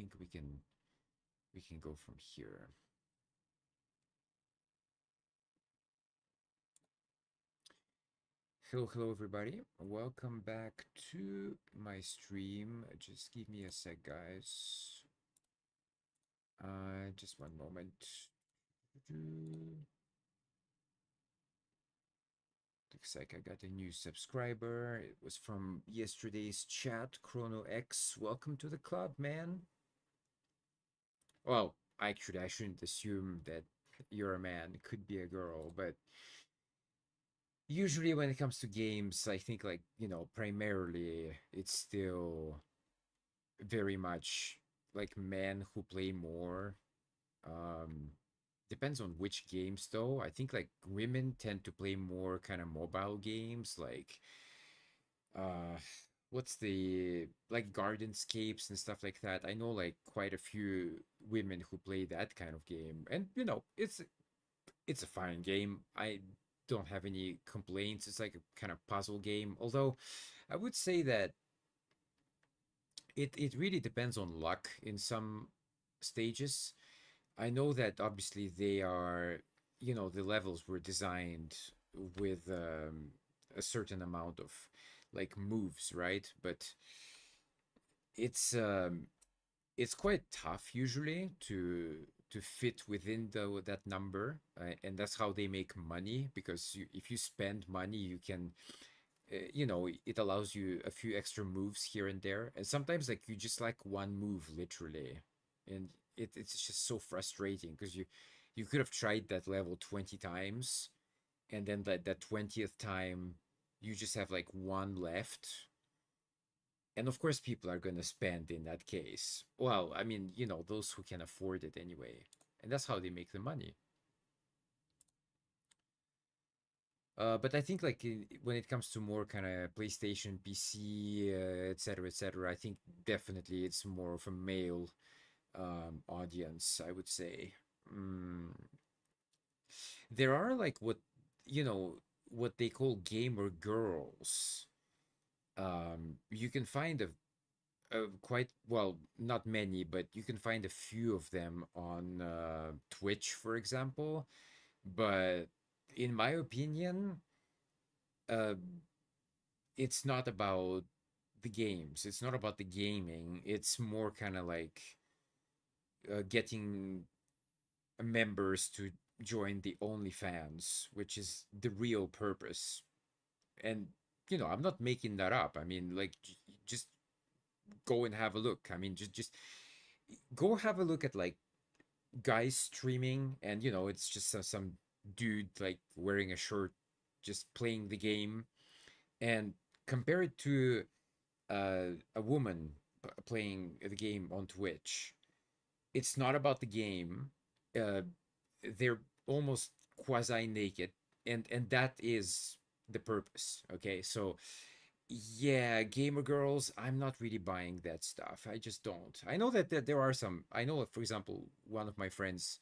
think we can go from here. Hello everybody. Welcome back to my stream. Just give me a sec, guys. Just one moment. Looks like I got a new subscriber. It was from yesterday's chat, Chrono X. Welcome to the club, man. Well, actually, I shouldn't assume that you're a man. It could be a girl, but usually when it comes to games, I think like, primarily it's still very much like men who play more. Um, Depends on which games though. I think like women tend to play more kind of mobile games like uh what's the like Gardenscapes and stuff like that. I know like quite a few women who play that kind of game. And it's a fine game. I don't have any complaints. It's like a kind of puzzle game. Although I would say that it really depends on luck in some stages. I know that obviously they are, the levels were designed with a certain amount of like moves, right? But it's um, it's quite tough usually to fit within that number, and that's how they make money because if you spend money, you can it allows you a few extra moves here and there, and sometimes like you just like one move literally, and it's just so frustrating because you could have tried that level 20 times, and then that 20th time you just have like one left, and of course people are going to spend in that case. Well, I mean, those who can afford it anyway, and that's how they make the money. But I think like when it comes to more kind of PlayStation, PC, etc., I think definitely it's more of a male audience, I would say. Mm. There are like you know, what they call gamer girls. You can find a quite well, not many, but you can find a few of them on Twitch, for example. But in my opinion, uh, it's not about the games. It's not about the gaming. It's more kind of like getting members to join the OnlyFans, which is the real purpose. And I'm not making that up. I mean, like, just go and have a look. I mean, just go have a look at like guys streaming, and it's just some dude like wearing a shirt, just playing the game, and compare it to a woman playing the game on Twitch. It's not about the game. Uh, they're almost quasi naked, and that is the purpose. Okay, so yeah, gamer girls, I'm not really buying that stuff. I just don't. I know that there are some. I know, for example, one of my friends,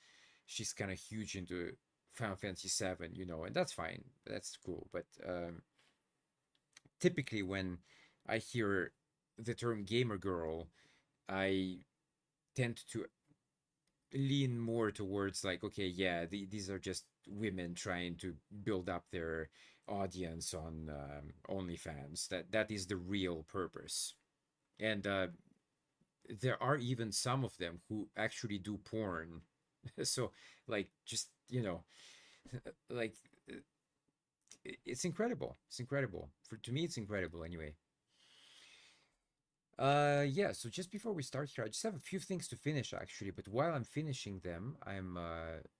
she's kind of huge into Final Fantasy 7, and that's fine. That's cool. But typically when I hear the term gamer girl, I tend to lean more towards like, okay, yeah, these are just women trying to build up their audience on OnlyFans. That is the real purpose. And there are even some of them who actually do porn. So like, just like it's incredible. It's incredible. For to me, it's incredible anyway. Yeah, so just before we start here, I just have a few things to finish actually, but while I'm finishing them, I'm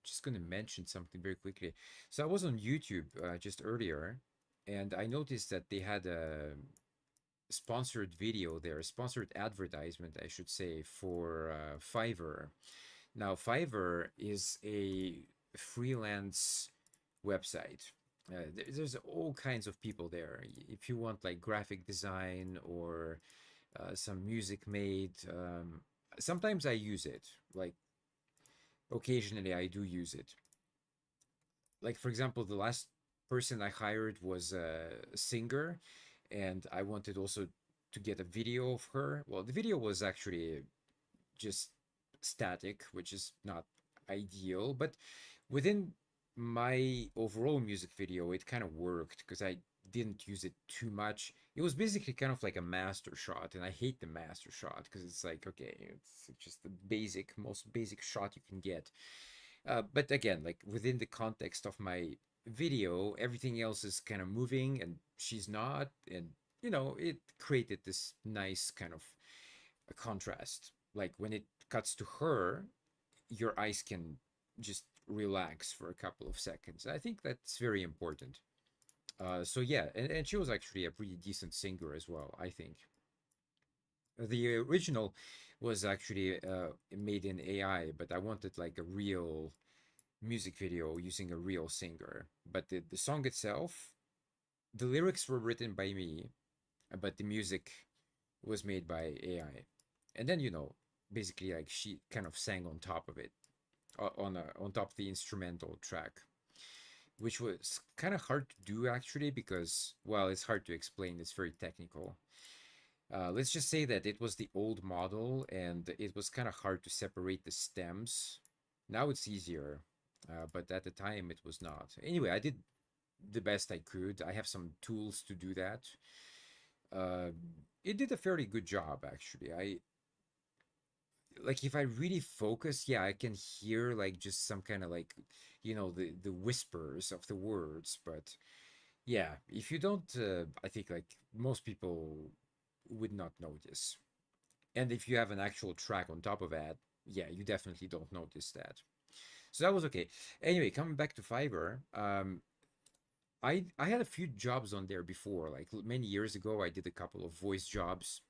just going to mention something very quickly. So I was on YouTube just earlier, and I noticed that they had a sponsored video there, a sponsored advertisement, I should say, for Fiverr. Now, Fiverr is a freelance website. There's all kinds of people there. If you want like graphic design or some music made. Sometimes I use it. Like occasionally, I do use it. Like for example, the last person I hired was a singer, and I wanted also to get a video of her. Well, the video was actually just static, which is not ideal. But within my overall music video, it kind of worked because I didn't use it too much. It was basically kind of like a master shot, and I hate the master shot because it's like, okay, it's just the most basic shot you can get. But again, like within the context of my video, everything else is kind of moving and she's not. And, it created this nice kind of a contrast. Like when it cuts to her, your eyes can just relax for a couple of seconds. I think that's very important. So yeah, and she was actually a pretty decent singer as well, I think. The original was actually made in AI, but I wanted like a real music video using a real singer. But the song itself, the lyrics were written by me, but the music was made by AI. And then, basically like she kind of sang on top of it, on top of the instrumental track, which was kind of hard to do actually because, well, it's hard to explain. It's very technical. Let's just say that it was the old model and it was kind of hard to separate the stems. Now it's easier, but at the time it was not. Anyway, I did the best I could. I have some tools to do that. Uh, it did a fairly good job, actually. I like if I really focus, yeah, I can hear like just some kind of like, the whispers of the words. But yeah, if you don't, I think like most people would not notice. And if you have an actual track on top of that, yeah, you definitely don't notice that. So that was okay. Anyway, coming back to Fiverr, I had a few jobs on there before. Like many years ago, I did a couple of voice jobs.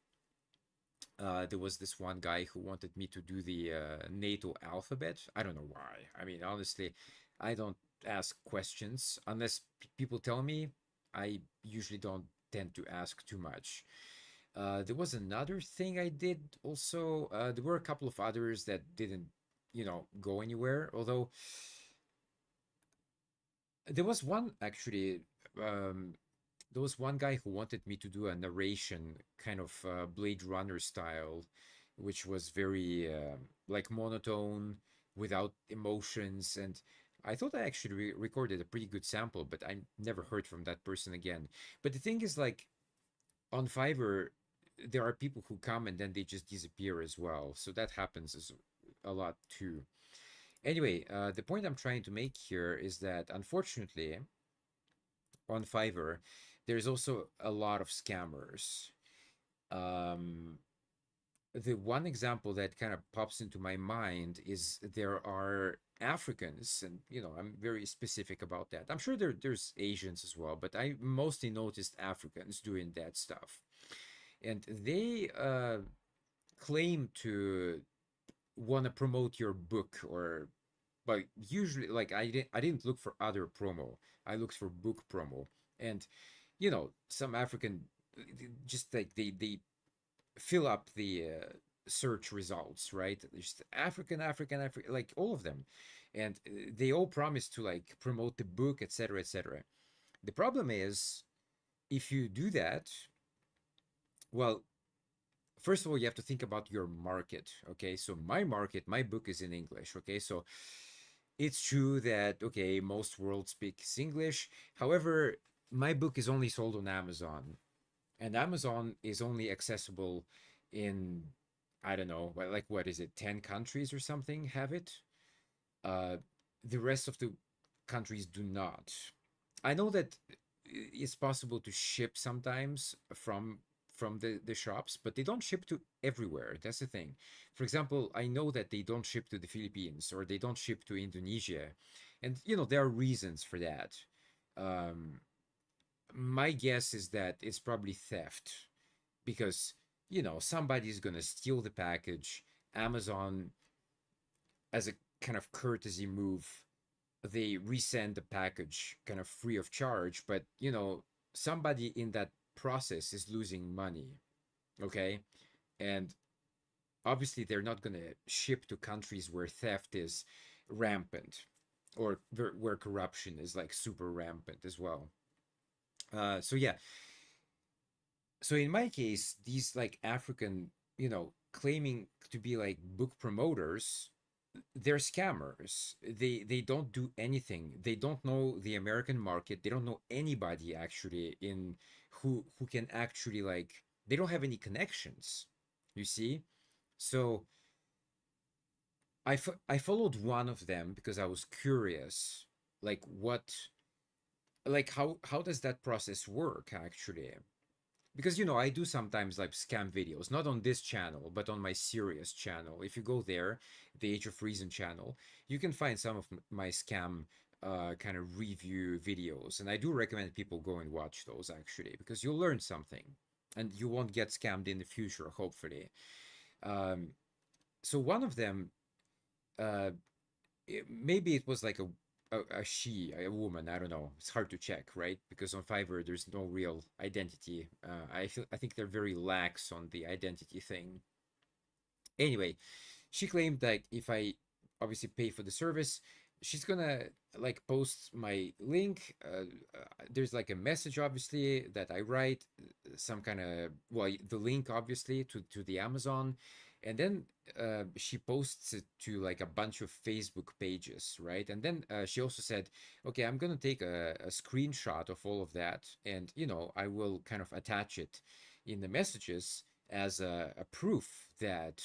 There was this one guy who wanted me to do the NATO alphabet. I don't know why. I mean, honestly, I don't ask questions unless people tell me. I usually don't tend to ask too much. There was another thing I did also. There were a couple of others that didn't, go anywhere. Although there was one actually. Um, there was one guy who wanted me to do a narration kind of Blade Runner style, which was very like monotone without emotions. And I thought I actually recorded a pretty good sample, but I never heard from that person again. But the thing is, like on Fiverr, there are people who come and then they just disappear as well. So that happens as a lot too. Anyway, the point I'm trying to make here is that unfortunately, on Fiverr, there's also a lot of scammers. Um, the one example that kind of pops into my mind is there are Africans, and I'm very specific about that. I'm sure there's Asians as well, but I mostly noticed Africans doing that stuff, and they claim to want to promote your book or but usually like I didn't look for other promo. I looked for book promo. And some African just like they fill up the search results, right? Just African, like all of them. And they all promise to like promote the book, etc., etc. The problem is if you do that, well, first of all, you have to think about your market. Okay, so my market, my book is in English. Okay, so it's true that okay, most world speaks English. However, my book is only sold on Amazon, and Amazon is only accessible in, I don't know, like what is it, 10 countries or something have it. Uh, the rest of the countries do not. I know that it's possible to ship sometimes from the shops, but they don't ship to everywhere. That's the thing. For example, I know that they don't ship to the Philippines or they don't ship to Indonesia, and there are reasons for that. Um, my guess is that it's probably theft because somebody's gonna steal the package. Amazon, as a kind of courtesy move, they resend the package kind of free of charge, but somebody in that process is losing money. Okay, and obviously they're not going to ship to countries where theft is rampant or where corruption is like super rampant as well. So yeah, so in my case, these like African claiming to be like book promoters, they're scammers. They don't do anything. They don't know the American market. They don't know anybody actually in who can actually like, they don't have any connections. You see? So I followed one of them because I was curious, like what, like how does that process work actually? Because I do sometimes like scam videos, not on this channel but on my serious channel. If you go there, the Age of Reason channel, you can find some of my scam kind of review videos, and I do recommend people go and watch those actually, because you'll learn something and you won't get scammed in the future, hopefully. um, so one of them, uh, maybe it was like a she, a woman. I don't know. It's hard to check, right? Because on Fiverr, there's no real identity. I think they're very lax on the identity thing. Anyway, she claimed that if I obviously pay for the service, she's gonna like post my link. There's like a message obviously that I write, some kind of, well, the link obviously to the Amazon, and then she posts it to like a bunch of Facebook pages, right? And then she also said, okay, I'm gonna take a screenshot of all of that, and I will kind of attach it in the messages as a proof that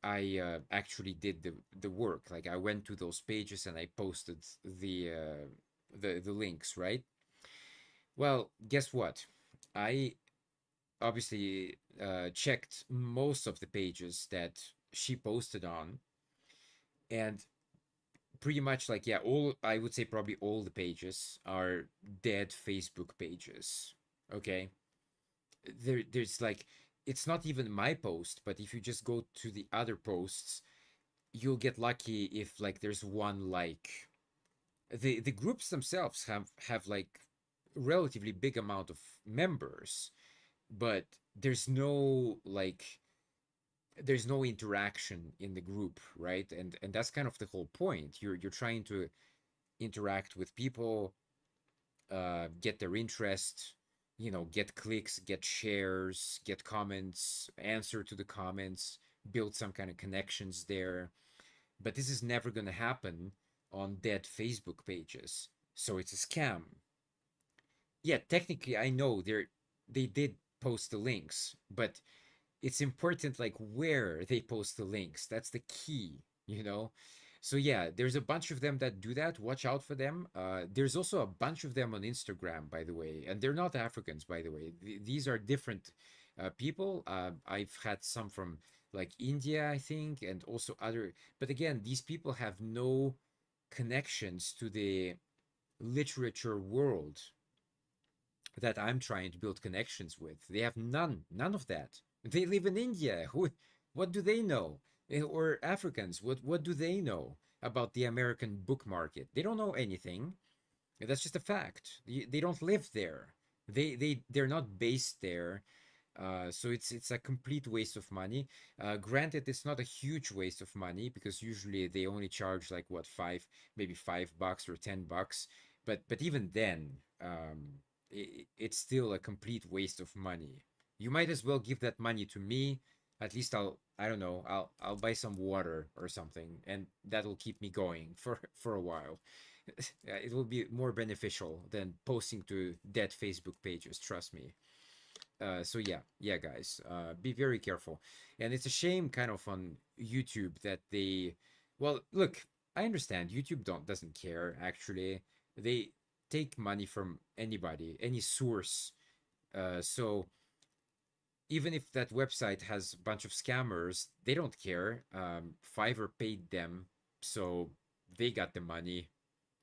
I actually did the work. Like I went to those pages and I posted the links, right? Well, guess what? I obviously checked most of the pages that she posted on, and pretty much like, yeah, all, I would say probably all the pages are dead Facebook pages. Okay, there's like, it's not even my post, but if you just go to the other posts, you'll get lucky if like there's one like. The groups themselves have like relatively big amount of members, but there's no like, there's no interaction in the group, right? And that's kind of the whole point. You're trying to interact with people, get their interest, get clicks, get shares, get comments, answer to the comments, build some kind of connections there. But this is never going to happen on dead Facebook pages. So it's a scam. Yeah, technically I know they did post the links, but it's important like where they post the links. That's the key, you know? So yeah, there's a bunch of them that do that. Watch out for them. There's also a bunch of them on Instagram, by the way, and they're not Africans, by the way. These are different people. I've had some from like India, I think, and also other. But again, these people have no connections to the literature world that I'm trying to build connections with. They have none of that. They live in India. What do they know? Or Africans, what do they know about the American book market? They don't know anything. That's just a fact. They don't live there. They're not based there. So it's a complete waste of money. Granted, it's not a huge waste of money because usually they only charge like what, maybe $5 or $10. But even then, it's still a complete waste of money. You might as well give that money to me. At least I don't know, I'll buy some water or something, and that'll keep me going for a while. It will be more beneficial than posting to dead Facebook pages, trust me. So yeah, guys, be very careful. And it's a shame kind of on YouTube that they, well, look, I understand YouTube doesn't care actually. They take money from anybody, any source. So even if that website has a bunch of scammers, they don't care. Fiverr paid them, so they got the money.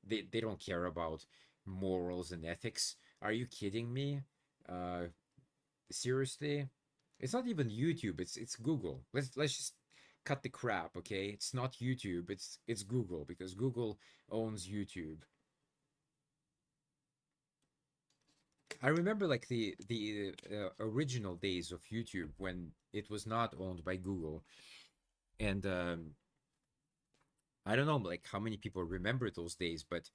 They don't care about morals and ethics. Are you kidding me? Uh, Seriously? It's not even YouTube, it's Google. Let's just cut the crap, okay? It's not YouTube, it's Google, because Google owns YouTube. I remember like the original days of YouTube when it was not owned by Google, and I don't know like how many people remember those days, but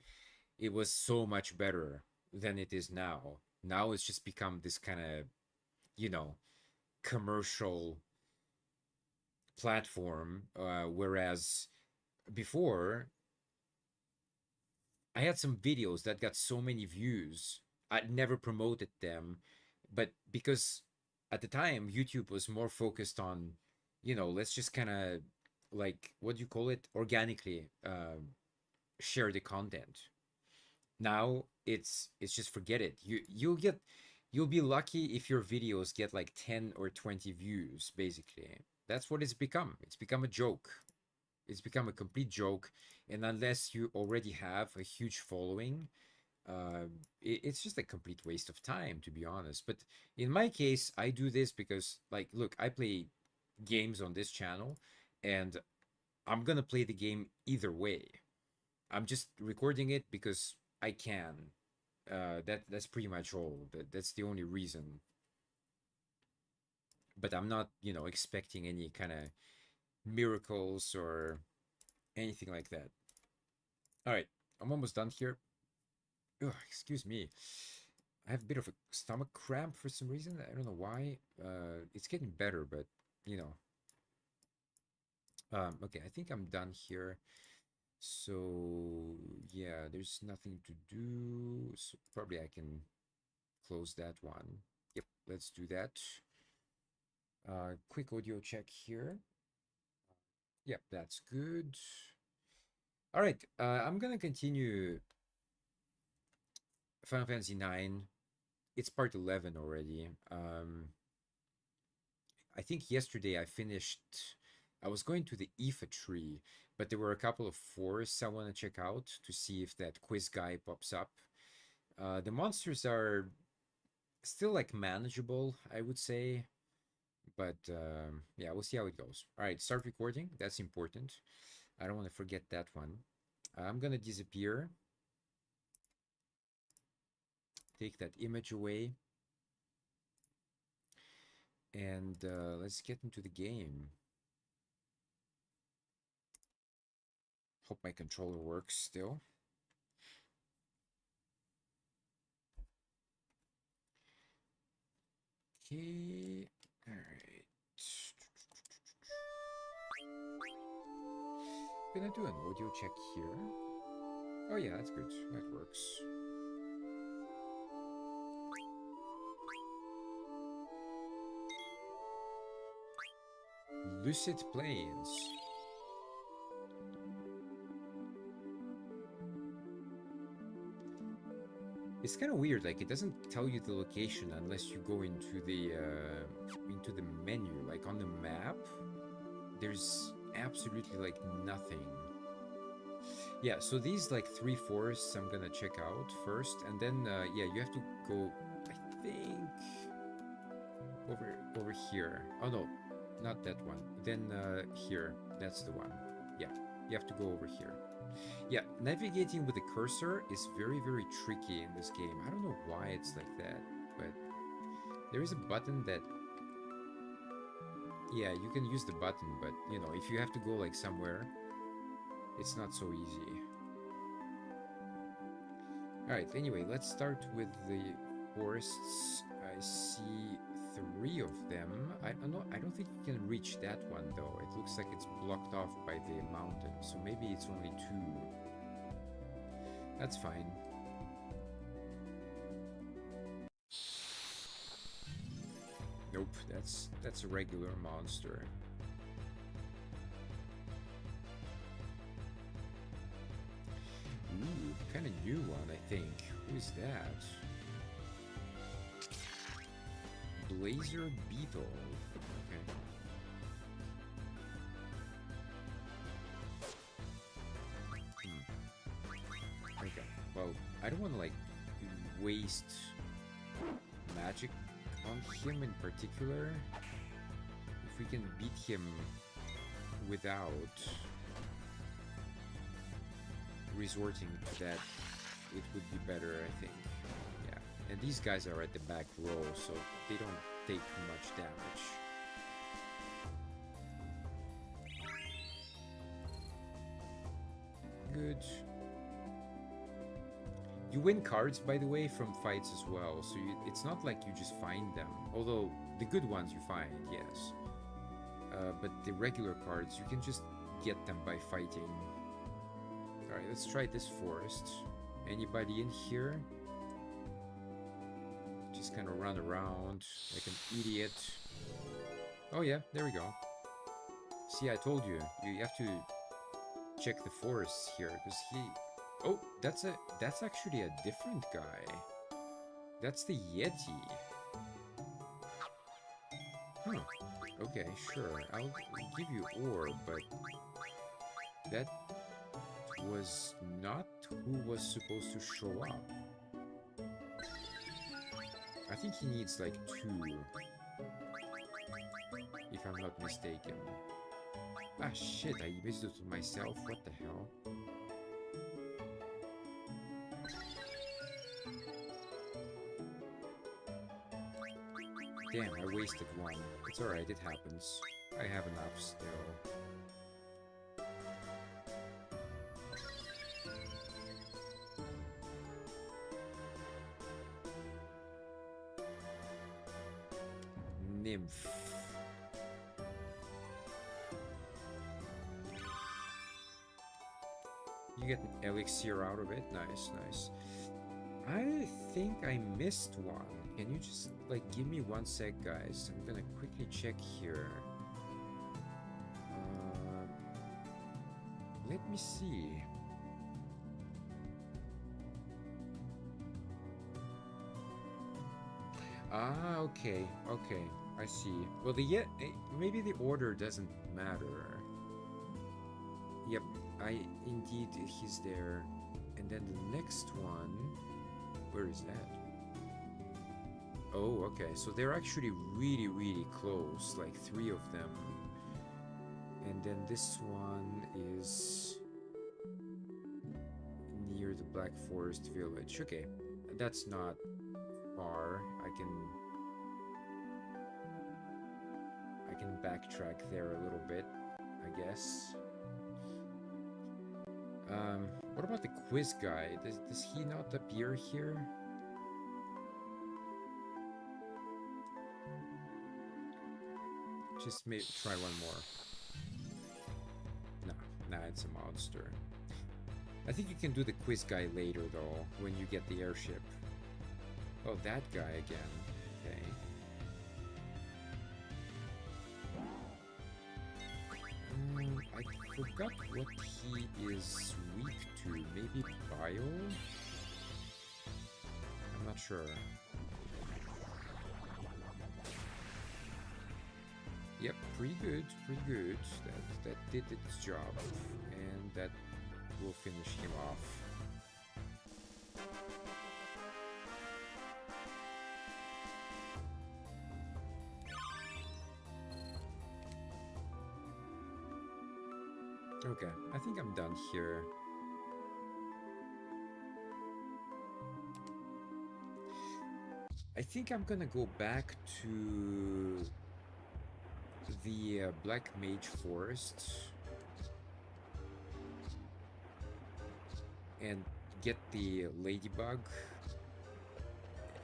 it was so much better than it is now. Now it's just become this kind of, you know, commercial. platform, whereas before I had some videos that got so many views. I'd never promoted them, but because at the time YouTube was more focused on, let's just kind of, like, what do you call it, organically share the content. Now it's just forget it. You'll be lucky if your videos get like 10 or 20 views, basically. That's what it's become. It's become a joke. It's become a complete joke. And unless you already have a huge following, it's just a complete waste of time, to be honest. But in my case, I do this because, like, look, I play games on this channel, and I'm gonna play the game either way. I'm just recording it because I can. That's pretty much all. That's the only reason. But I'm not, expecting any kind of miracles or anything like that. All right, I'm almost done here. Ugh, excuse me. I have a bit of a stomach cramp for some reason. I don't know why. It's getting better, but you know. Okay, I think I'm done here. So yeah, there's nothing to do. So probably I can close that one. Yep, let's do that. Quick audio check here. Yep, that's good. All right, I'm gonna continue Final Fantasy 9. It's part 11 already. I think yesterday I finished. I was going to the Aoife tree, but there were a couple of forests I want to check out to see if that quiz guy pops up. The monsters are still like manageable, I would say, but yeah, we'll see how it goes. All right, start recording. That's important. I don't want to forget that one. I'm gonna disappear. Take that image away. And let's get into the game. Hope my controller works still. Okay, all right. Gonna do an audio check here. Oh yeah, that's good. That works. Lucid Plains. It's kind of weird. Like, it doesn't tell you the location unless you go into the menu. Like on the map, there's absolutely like nothing. Yeah, so these like 3 forests I'm gonna check out first, and then yeah, you have to go, I think, over here. Oh no, not that one. Then here, that's the one. Yeah, you have to go over here. Yeah, navigating with the cursor is very, very tricky in this game. I don't know why it's like that, but there is a button that, yeah, you can use the button, but if you have to go like somewhere, it's not so easy. Alright, anyway, let's start with the forests. I see 3 of them. I don't think you can reach that one though. It looks like it's blocked off by the mountain, so maybe it's only 2. That's fine. Nope, that's a regular monster. Ooh, kind of new one, I think. Who is that? Blazer Beetle. Okay. Okay. Well, I don't want to like waste magic on him in particular. If we can beat him without resorting to that, it would be better, I think. Yeah. And these guys are at the back row, so they don't take too much damage. Good. You win cards, by the way, from fights as well, so it's not like you just find them. Although, the good ones you find, yes. But the regular cards, you can just get them by fighting. Alright, let's try this forest. Anybody in here? Just kind of run around like an idiot. Oh yeah, there we go. See, I told you, you have to check the forests here, because he... Oh, that's actually a different guy. That's the Yeti. Huh. Okay, sure. I'll give you ore, but that was not who was supposed to show up. I think he needs like 2, if I'm not mistaken. Ah shit, I missed it myself, what the hell? Damn, I wasted 1. It's alright, it happens. I have enough still. Nymph. You get an elixir out of it. Nice, nice. I think I missed one. Can you just, like, give me 1 sec, guys? I'm gonna quickly check here. Let me see. Ah, okay, okay. I see. Well, maybe the order doesn't matter. Yep, indeed, he's there. And then the next one, where is that? Oh, okay, so they're actually really, really close, like 3 of them. And then this one is near the Black Forest Village. Okay, that's not far. I can backtrack there a little bit, I guess. What about the quiz guy? Does he not appear here? Just maybe try one more. Nah, it's a monster. I think you can do the quiz guy later, though, when you get the airship. Oh, that guy again. Okay. I forgot what he is weak to. Maybe bio? I'm not sure. Yep, pretty good, pretty good. That did its job, and that will finish him off. Okay, I think I'm done here. I think I'm gonna go back to the Black Mage Forest and get the ladybug,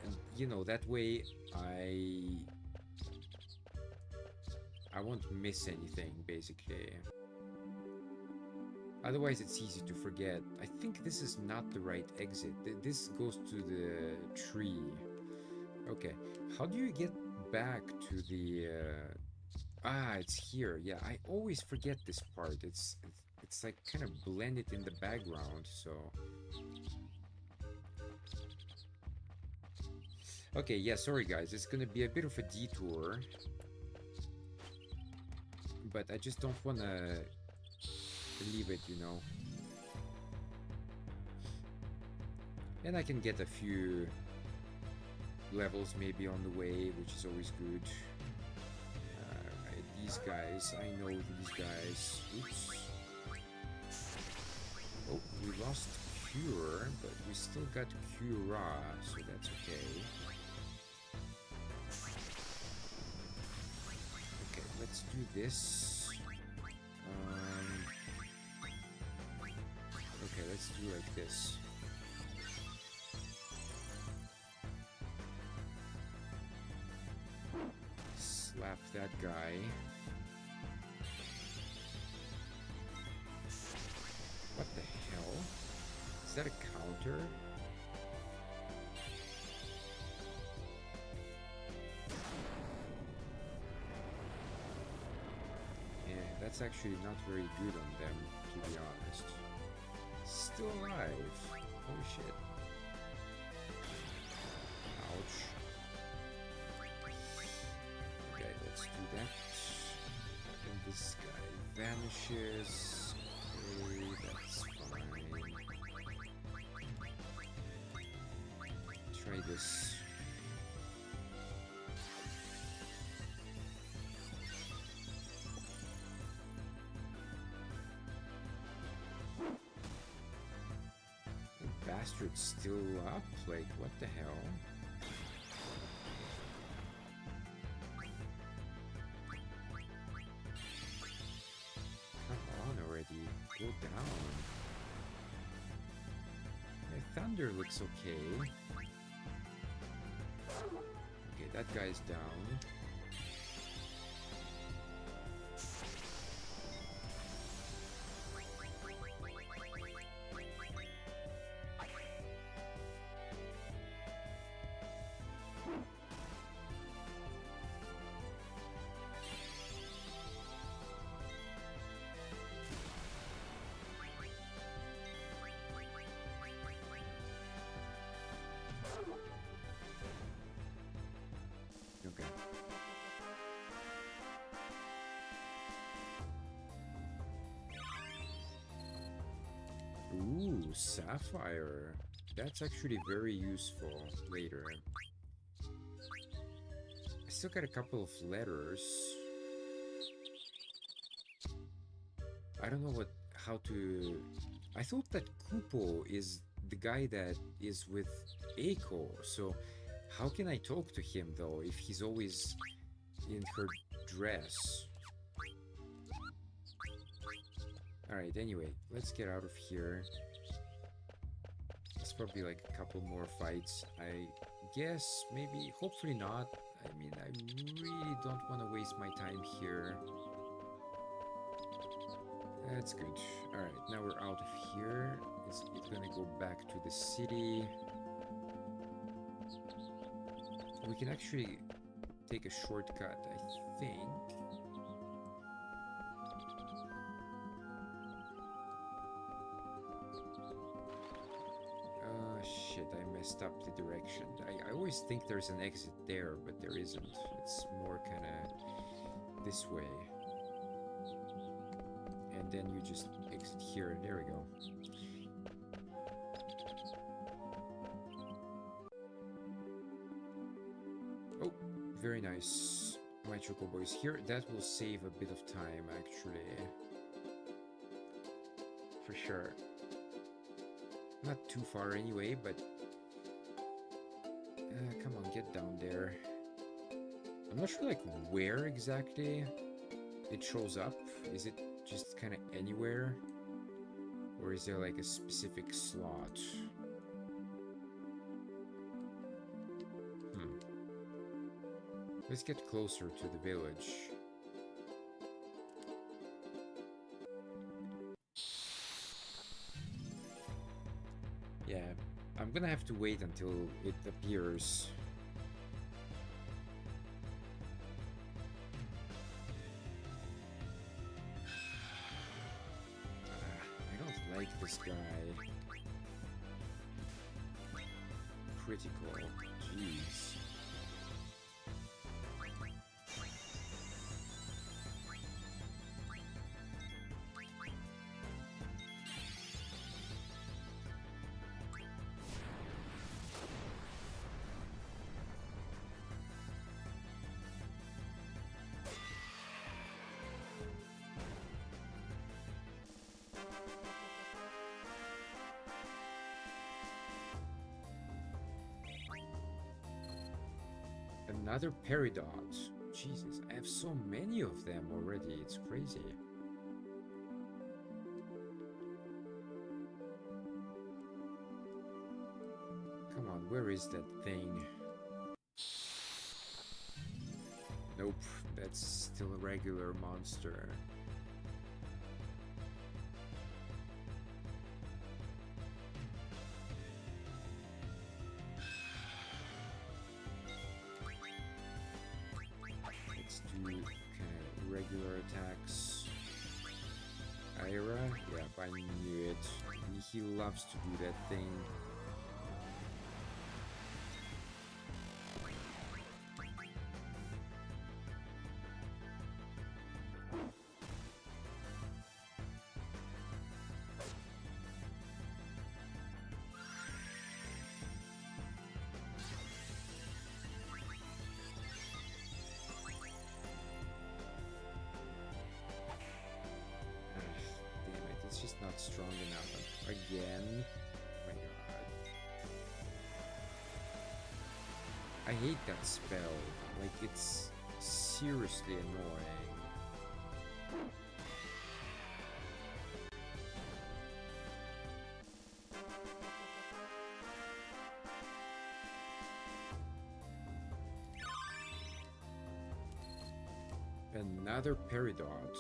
and you know, that way I won't miss anything, basically. Otherwise it's easy to forget. I think this is not the right exit. This goes to the tree. Okay, how do you get back to the it's here. Yeah, I always forget this part. It's like kind of blended in the background, so. Okay, yeah, sorry guys, it's gonna be a bit of a detour. But I just don't wanna leave it, you know. And I can get a few levels maybe on the way, which is always good. These guys, I know these guys. Oops. Oh, we lost Cure, but we still got Cura, so that's okay. Okay, let's do this. Okay, let's do like this. Slap that guy. Is that a counter? Yeah, that's actually not very good on them, to be honest. Still alive. Oh shit. Ouch. Okay, let's do that. And this guy vanishes. Okay, that's fine. Try this. Bastard's still up? Like, what the hell? Come on already. Go down. Yeah, Thunder looks okay. Okay, that guy's down. Okay. Ooh, Sapphire. That's actually very useful later. I still got a couple of letters. I don't know how to... I thought that Kupo is the guy that is with Eiko, so how can I talk to him though if he's always in her dress? Alright, anyway, let's get out of here. It's probably like a couple more fights. I guess, maybe, hopefully not. I mean, I really don't want to waste my time here. That's good. Alright, now we're out of here. It's gonna go back to the city. We can actually take a shortcut, I think. Shit, I messed up the direction. I always think there's an exit there, but there isn't. It's more kind of this way. And then you just exit here. There we go. Oh, very nice. My chocobo is here. That will save a bit of time, actually. For sure. Not too far anyway, but... come on, get down there. I'm not sure, like, where exactly it shows up. Is it just kind of anywhere? Or is there, like, a specific slot? Let's get closer to the village. Yeah, I'm gonna have to wait until it appears. I don't like this guy. Critical. Jeez. Another Peridot. Jesus, I have so many of them already. It's crazy. Come on, where is that thing? Nope, that's still a regular monster. regular attacks. Ira? Yep, I knew it. He loves to do that thing. Not strong enough again. Oh my god. I hate that spell. Like, it's seriously annoying. Another Peridot.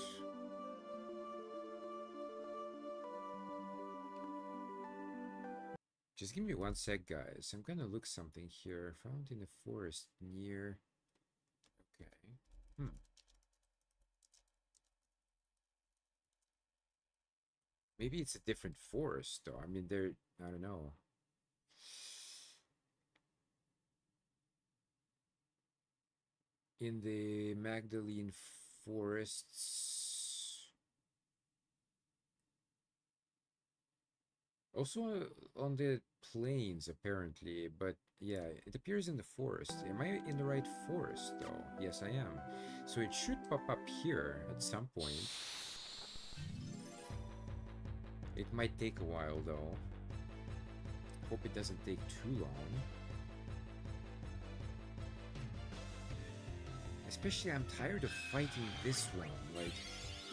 Just give me one sec, guys. I'm gonna look something here. Found in the forest near... Okay. Maybe it's a different forest, though. I mean, they're... I don't know. In the Magdalene forests... Also on the plains, apparently, but yeah, it appears in the forest. Am I in the right forest, though? Yes, I am. So it should pop up here at some point. It might take a while, though. Hope it doesn't take too long. Especially, I'm tired of fighting this one. Like,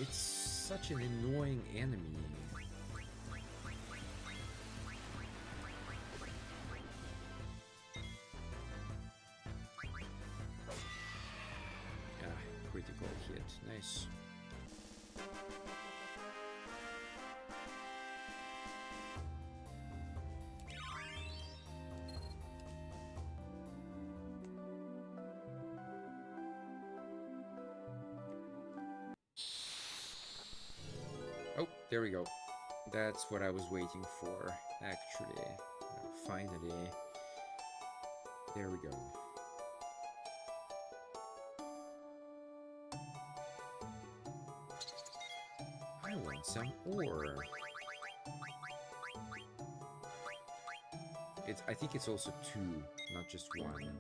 it's such an annoying enemy. Critical hit. Nice. Oh, there we go. That's what I was waiting for, actually. Finally. There we go. I want some ore. I think it's also 2, not just 1.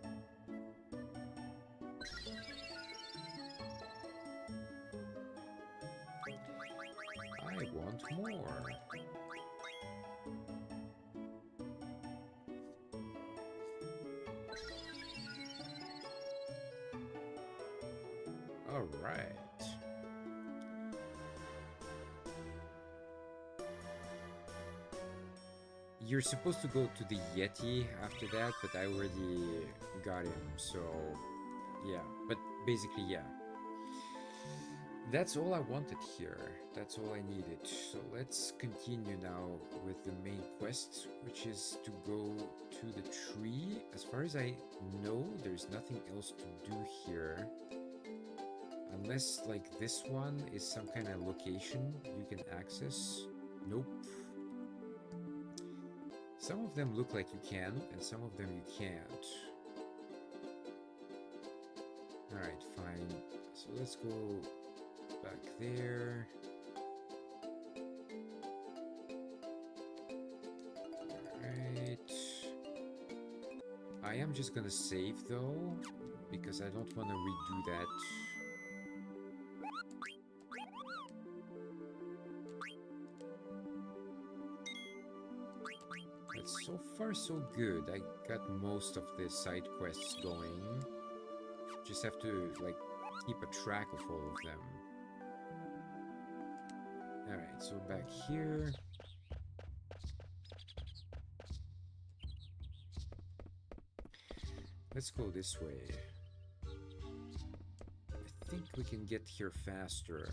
I want more. All right. You're supposed to go to the Yeti after that, but I already got him, so yeah. But basically, yeah. That's all I wanted here. That's all I needed. So let's continue now with the main quest, which is to go to the tree. As far as I know, there's nothing else to do here. Unless, like, this one is some kind of location you can access. Nope. Some of them look like you can, and some of them you can't. Alright, fine. So let's go back there. Alright. I am just gonna save, though, because I don't want to redo that. So far, so good. I got most of the side quests going. Just have to, like, keep a track of all of them. Alright, so back here. Let's go this way. I think we can get here faster.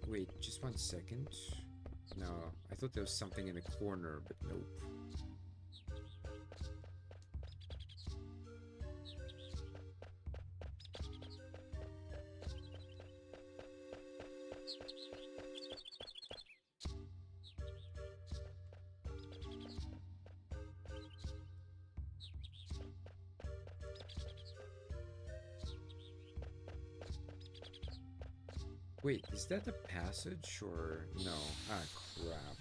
Wait, just 1 second. No, I thought there was something in the corner, but nope. Wait, is that a passage or no? Ah, crap.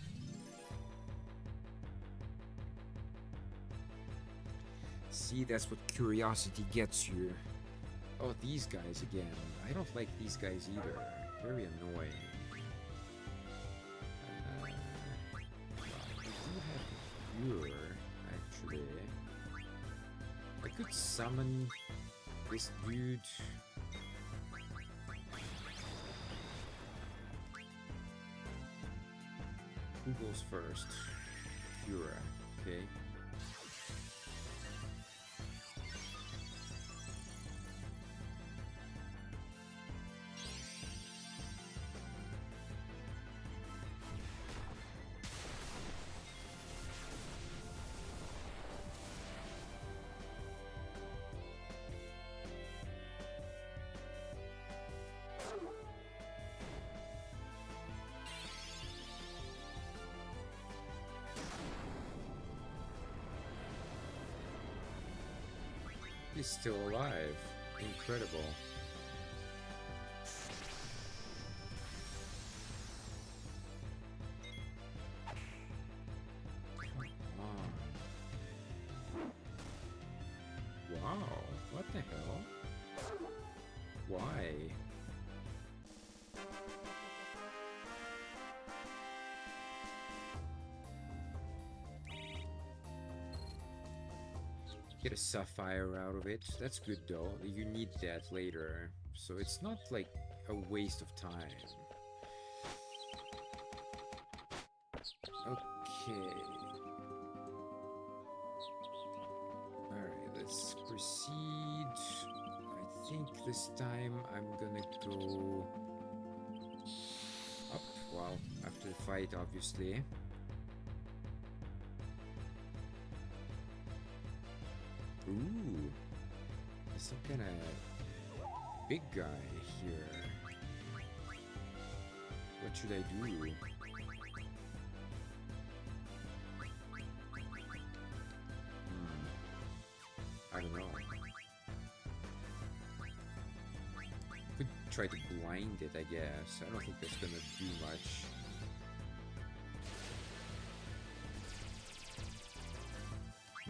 See, that's what curiosity gets you. Oh, these guys again. I don't like these guys either. Very annoying. I do have Cure, actually. I could summon this dude. Who goes first? Cura, okay. He's still alive. Incredible. Come on. Wow, what the hell? Why? Get a sapphire out of it. That's good though. You need that later. So it's not like a waste of time. Okay. Alright, let's proceed. I think this time I'm gonna go up. Well, after the fight, obviously. Ooh, there's some kind of big guy here. What should I do? I don't know. Could try to blind it, I guess. I don't think that's gonna do much.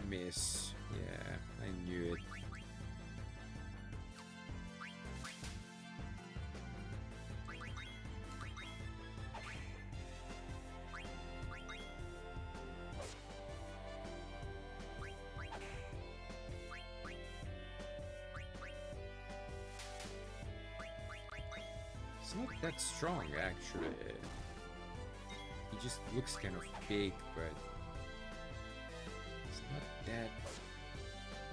Miss. Yeah, I knew it. It's not that strong, actually. He just looks kind of big, but it's not that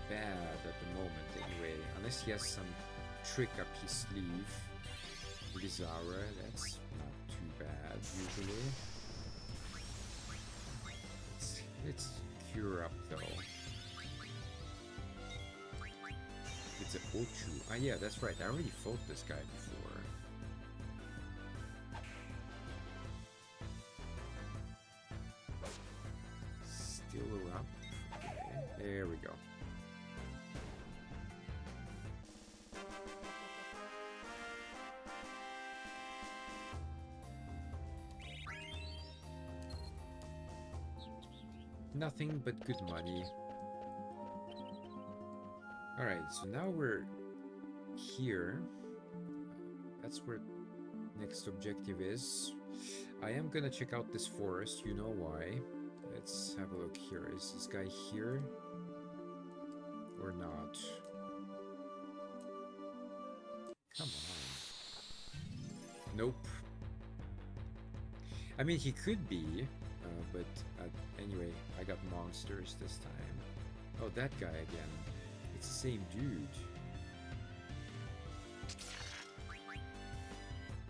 bad at the moment anyway, unless he has some trick up his sleeve. Lizara, that's not too bad usually. Let's cure up though. It's a Ochu. Ah yeah, that's right, I already fought this guy before. Still up. Okay, there we go. Nothing but good money. Alright, so now we're here. That's where next objective is. I am gonna check out this forest, you know why. Let's have a look here. Is this guy here? Or not? Come on. Nope. I mean, he could be. But anyway, I got monsters this time. Oh, that guy again. It's the same dude.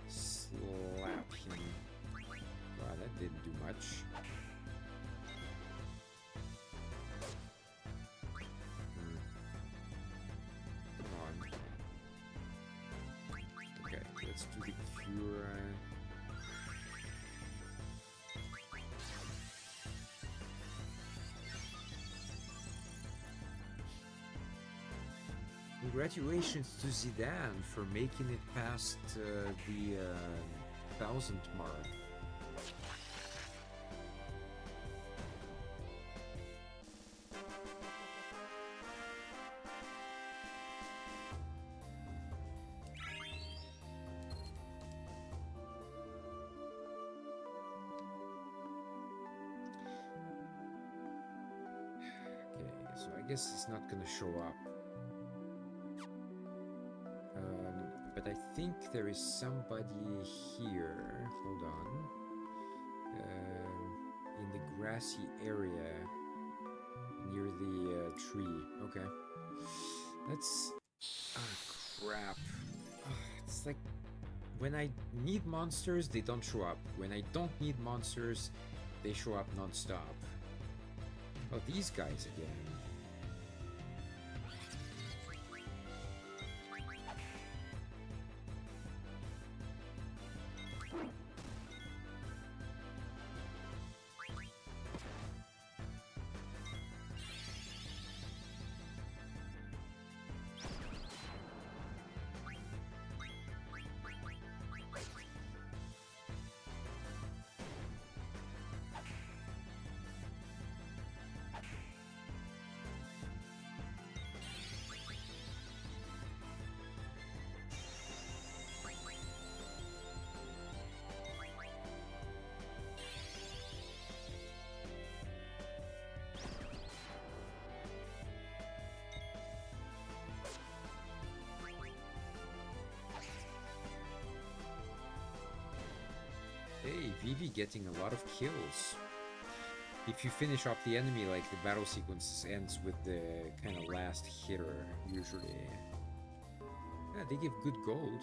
Slap him. Wow, that didn't do much. Come on. Okay, let's do the cure. Congratulations to Zidane for making it past the 1,000 mark. Okay, so I guess it's not gonna show up. But I think there is somebody here. Hold on. In the grassy area near the tree. Okay. That's... Ah, crap. It's like when I need monsters, they don't show up. When I don't need monsters, they show up non-stop. Oh, these guys again. Hey, Vivi getting a lot of kills. If you finish off the enemy, like, the battle sequence ends with the kind of last hitter, usually. Yeah, they give good gold.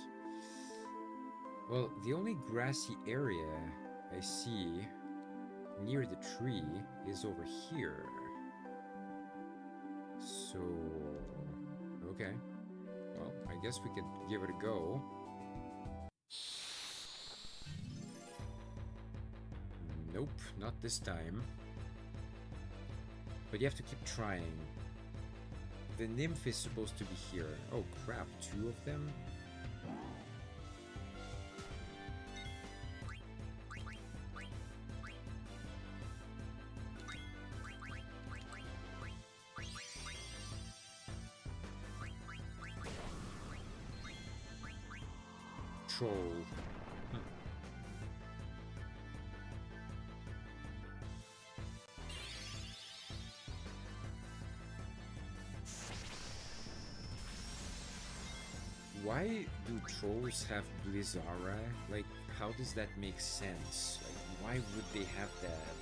Well, the only grassy area I see near the tree is over here. So... okay. Well, I guess we could give it a go. Nope, not this time. But you have to keep trying. The nymph is supposed to be here. Oh crap, 2 of them? Troll. Why do trolls have Blizzara? Like, how does that make sense? Like, why would they have that?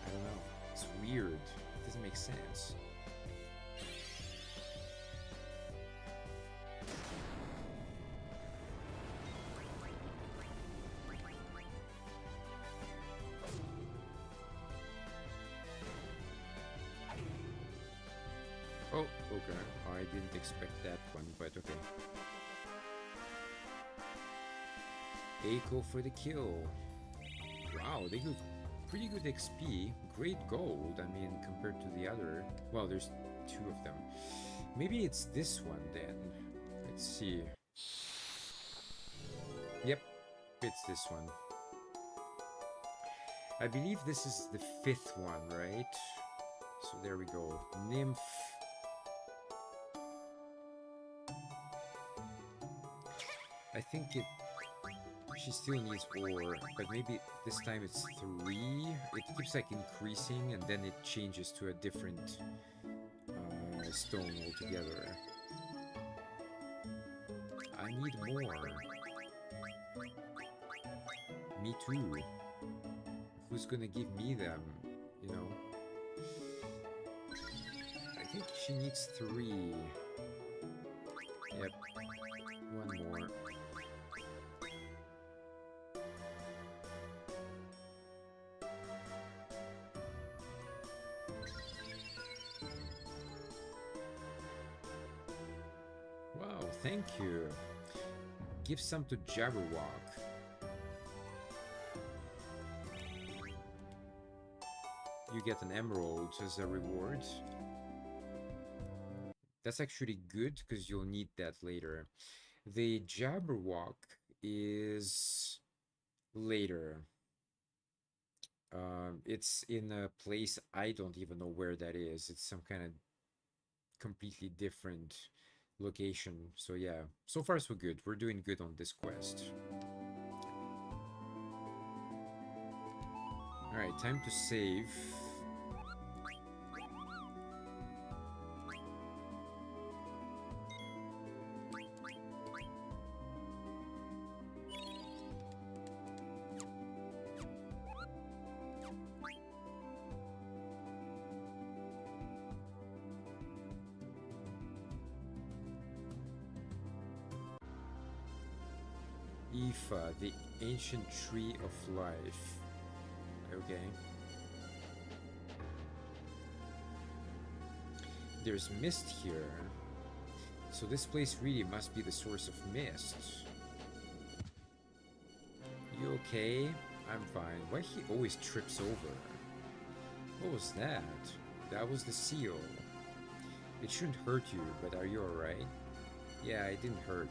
I don't know. It's weird. It doesn't make sense. Oh, okay. I didn't expect that one, but okay. Eiko for the kill. Wow, they give pretty good XP. Great gold, I mean, compared to the other. Well, there's 2 of them. Maybe it's this one then. Let's see. Yep, it's this one. I believe this is the 5th one, right? So there we go. Nymph. I think she still needs ore, but maybe this time it's 3. It keeps like increasing and then it changes to a different stone altogether. I need more. Me too. Who's gonna give me them, you know? I think she needs 3. Yep. 1 more. Wow, thank you. Give some to Jabberwock. You get an emerald as a reward. That's actually good because you'll need that later. The Jabberwock is later. It's in a place I don't even know where that is. It's some kind of completely different location. So yeah, so far so good. We're doing good on this quest. Alright, time to save. Ifa, the ancient tree of life. Okay. There's mist here. So this place really must be the source of mist. You okay? I'm fine. Why he always trips over? What was that? That was the seal. It shouldn't hurt you, but are you alright? Yeah, it didn't hurt.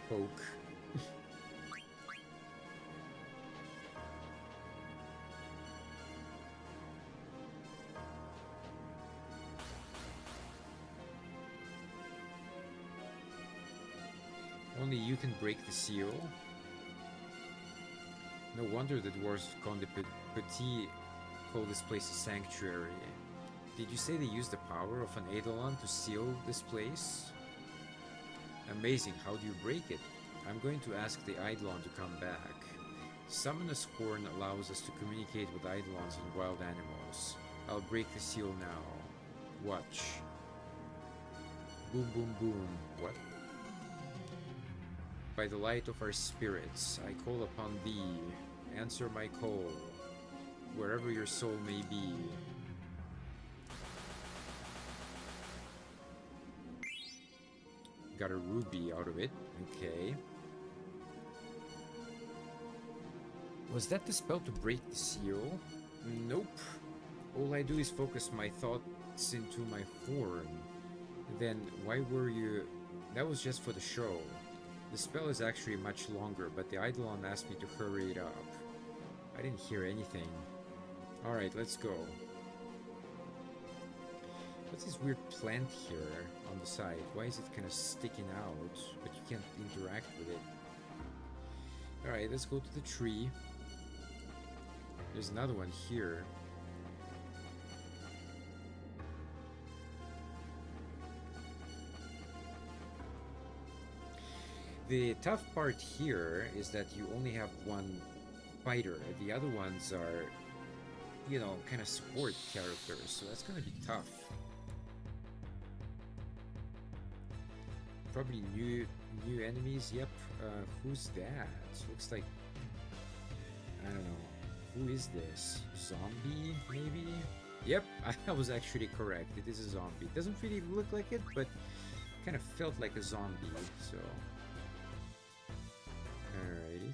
Poke. Only you can break the seal. No wonder the dwarves of Conde Petit call this place a sanctuary. Did you say they used the power of an Eidolon to seal this place? Amazing, how do you break it? I'm going to ask the Eidolon to come back. Summoner's Horn allows us to communicate with Eidolons and wild animals. I'll break the seal now. Watch. Boom, boom, boom. What? By the light of our spirits, I call upon thee. Answer my call, wherever your soul may be. Got a ruby out of it. Okay. Was that the spell to break the seal? Nope. All I do is focus my thoughts into my horn. Then why were you... That was just for the show. The spell is actually much longer, but the Eidolon asked me to hurry it up. I didn't hear anything. Alright, let's go. What's this weird plant here on the side? Why is it kind of sticking out, but you can't interact with it? Alright, let's go to the tree. There's another one here. The tough part here is that you only have one fighter. The other ones are, you know, kind of support characters, so that's gonna be tough. Probably new enemies. Yep. Who's that? Looks like, I don't know. Who is this? Zombie, maybe? Yep, I was actually correct. It is a zombie. It doesn't really look like it, but kind of felt like a zombie, so... Alrighty.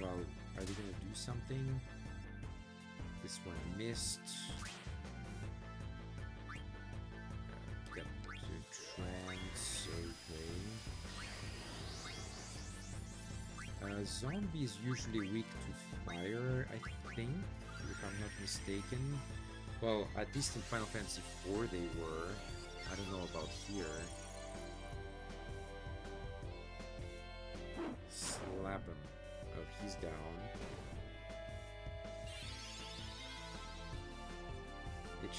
Well, are they gonna do something? This one missed. Got to trance, okay. Zombies usually weak to fire, I think, if I'm not mistaken. Well, at least in Final Fantasy IV they were. I don't know about here. Slap him. Oh, he's down. It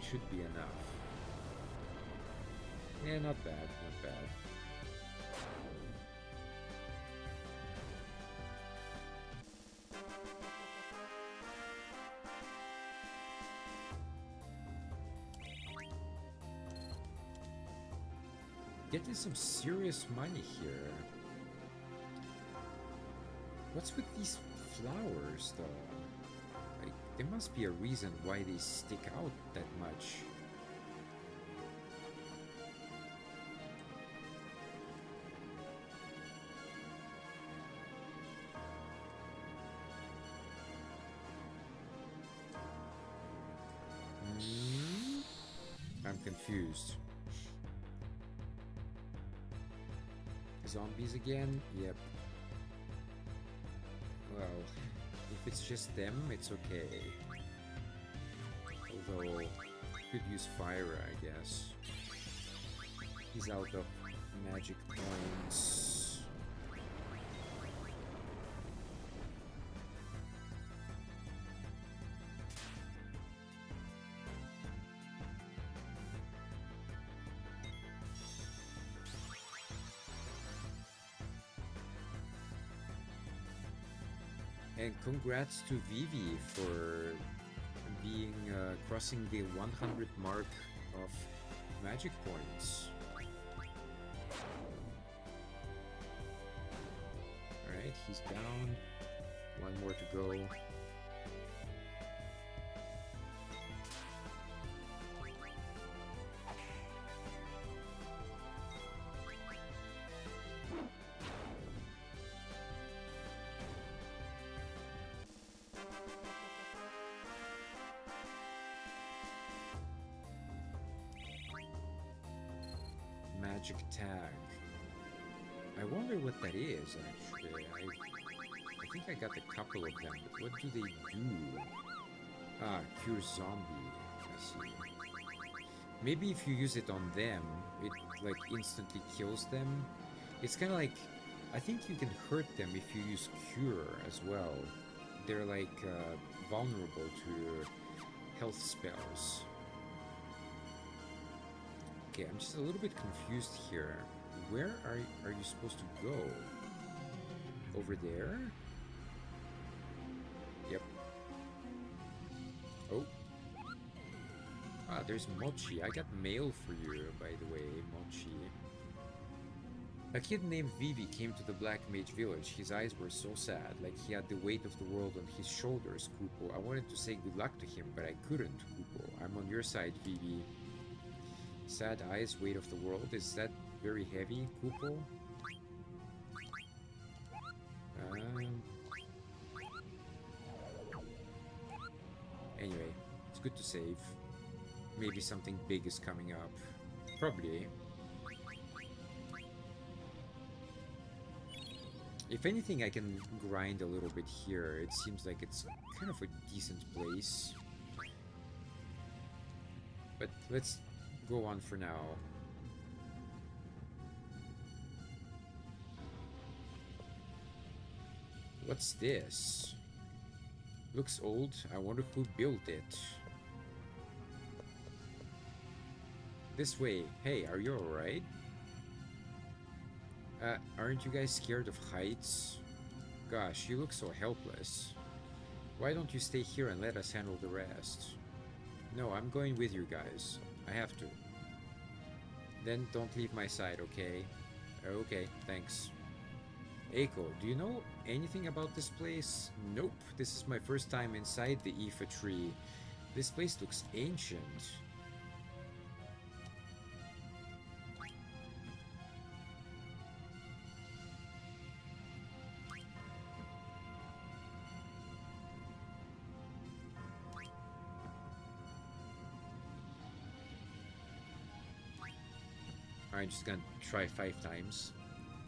should be enough. Yeah, not bad, not bad. Getting some serious money here. What's with these flowers, though? Like, there must be a reason why they stick out that much. I'm confused. Zombies again? Yep. Well, if it's just them, it's okay. Although, could use fire, I guess. He's out of magic points. And congrats to Vivi for being crossing the 100 mark of magic points. Alright, he's down. One more to go. Magic tag. I wonder what that is, actually. I think I got a couple of them, but what do they do? Ah, cure zombie. I see. Maybe if you use it on them, it like instantly kills them. It's kind of like, I think you can hurt them if you use cure as well. They're like vulnerable to health spells. Okay, I'm just a little bit confused here. Where are you supposed to go? Over there? Yep. Oh. Ah, there's Mochi. I got mail for you, by the way, Mochi. A kid named Vivi came to the Black Mage village. His eyes were so sad, like he had the weight of the world on his shoulders, Kupo. I wanted to say good luck to him, but I couldn't, Kupo. I'm on your side, Vivi. Sad eyes, weight of the world. Is that very heavy, Kupo? Anyway, it's good to save. Maybe something big is coming up. Probably. If anything, I can grind a little bit here. It seems like it's kind of a decent place. But let's go on for now. What's this? Looks old. I wonder who built it. This way. Hey, are you alright? Aren't you guys scared of heights? Gosh, you look so helpless. Why don't you stay here and let us handle the rest? No, I'm going with you guys. I have to. Then don't leave my side, okay? Okay, thanks. Eiko, do you know anything about this place? Nope, this is my first time inside the Ifa tree. This place looks ancient. I'm just gonna try 5 times.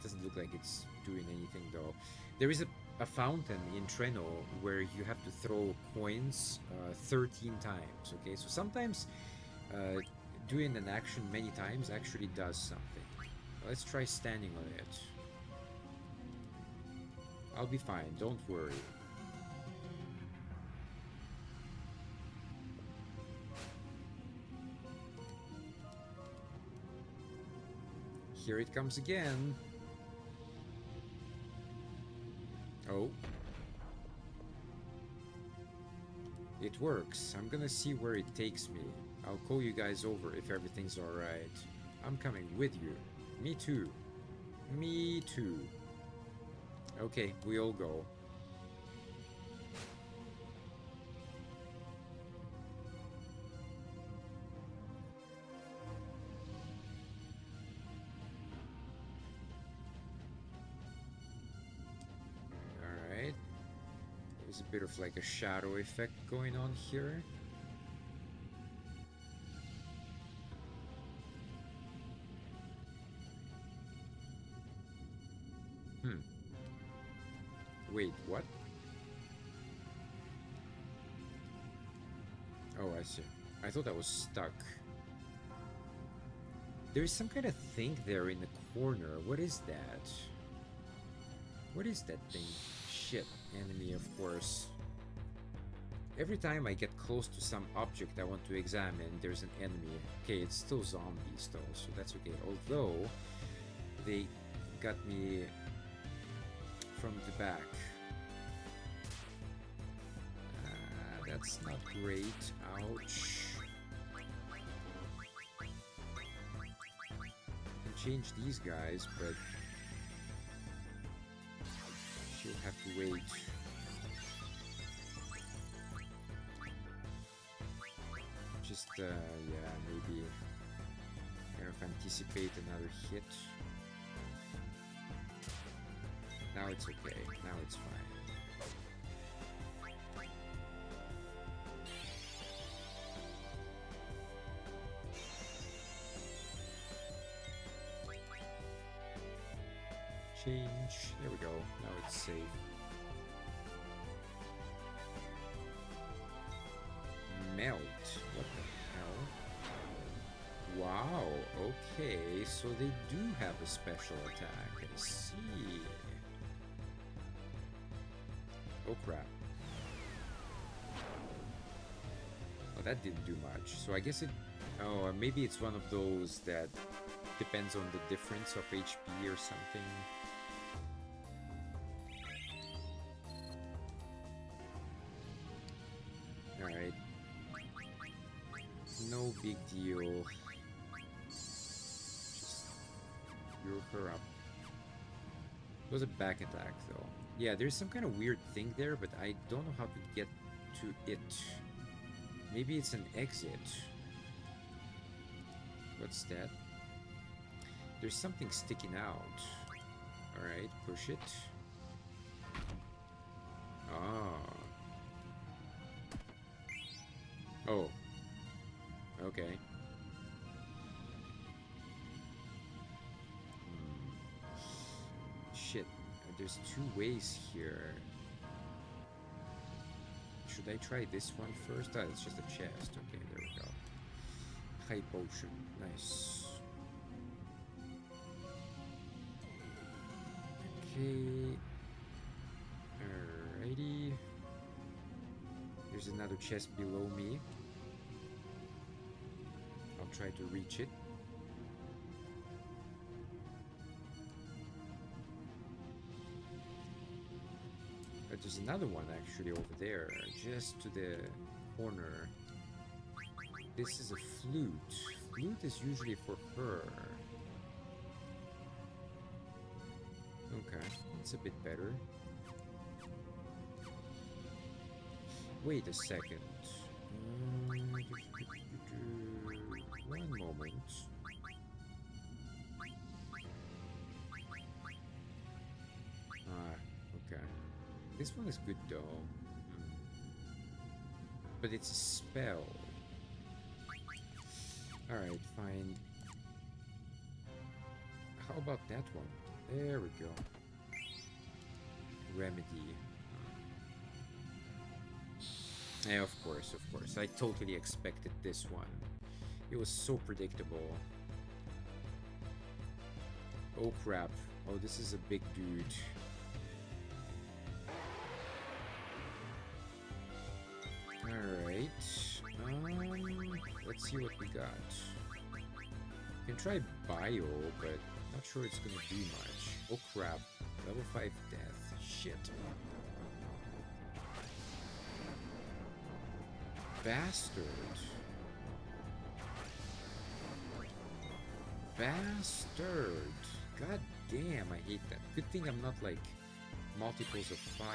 Doesn't look like it's doing anything though. There is a fountain in Treno where you have to throw coins 13 times, okay? So sometimes doing an action many times actually does something. Let's try standing on it. I'll be fine, don't worry. Here it comes again. Oh. It works. I'm gonna see where it takes me. I'll call you guys over if everything's alright. I'm coming with you. Me too. Me too. Okay, we all go. A bit of like a shadow effect going on here. Wait, what? Oh, I see. I thought I was stuck. There is some kind of thing there in the corner. What is that? What is that thing? Shit, enemy, of course. Every time I get close to some object I want to examine, there's an enemy. Okay, it's still zombies though, so that's okay. Although, they got me from the back. That's not great. Ouch. Can change these guys, but she'll have to wait. Just, yeah, maybe kind of anticipate another hit. Now it's okay. Now it's fine. Change. There we go. Now it's safe. Melt. What the hell? Wow. Okay. So they do have a special attack. I see. Oh crap. Oh, that didn't do much. So I guess it... Oh, maybe it's one of those that depends on the difference of HP or something. Alright. No big deal. Just screw her up. It was a back attack though. Yeah, there's some kind of weird thing there, but I don't know how to get to it. Maybe it's an exit. What's that? There's something sticking out. Alright, push it. Ah. Oh. Okay. Shit. There's two ways here. Should I try this one first? Ah, it's just a chest. Okay, there we go. High potion. Nice. Okay. Alrighty. There's another chest below me. I'll try to reach it. But there's another one actually over there, just to the corner. This is a flute. Flute is usually for her. Okay, that's a bit better. Wait a second. One moment. Okay. This one is good though. But it's a spell. Alright, fine. How about that one? There we go. Remedy. Yeah, of course, of course. I totally expected this one. It was so predictable. Oh crap. Oh, this is a big dude. Alright. Let's see what we got. You can try bio, but not sure it's gonna do much. Oh crap. Level 5 death. Shit. Bastard. Bastard. God damn, I hate that. Good thing I'm not like multiples of 5.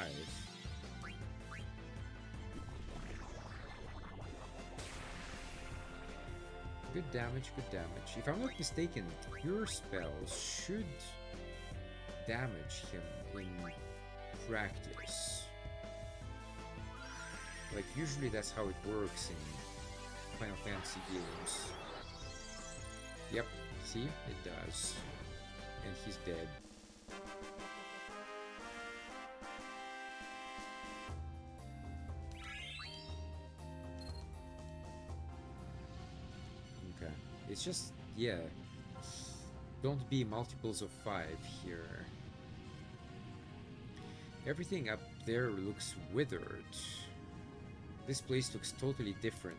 Good damage, good damage. If I'm not mistaken, pure spells should damage him in practice. Like, usually that's how it works in Final Fantasy games. Yep, see? It does. And he's dead. It's just, yeah, don't be multiples of 5 here. Everything up there looks withered. This place looks totally different.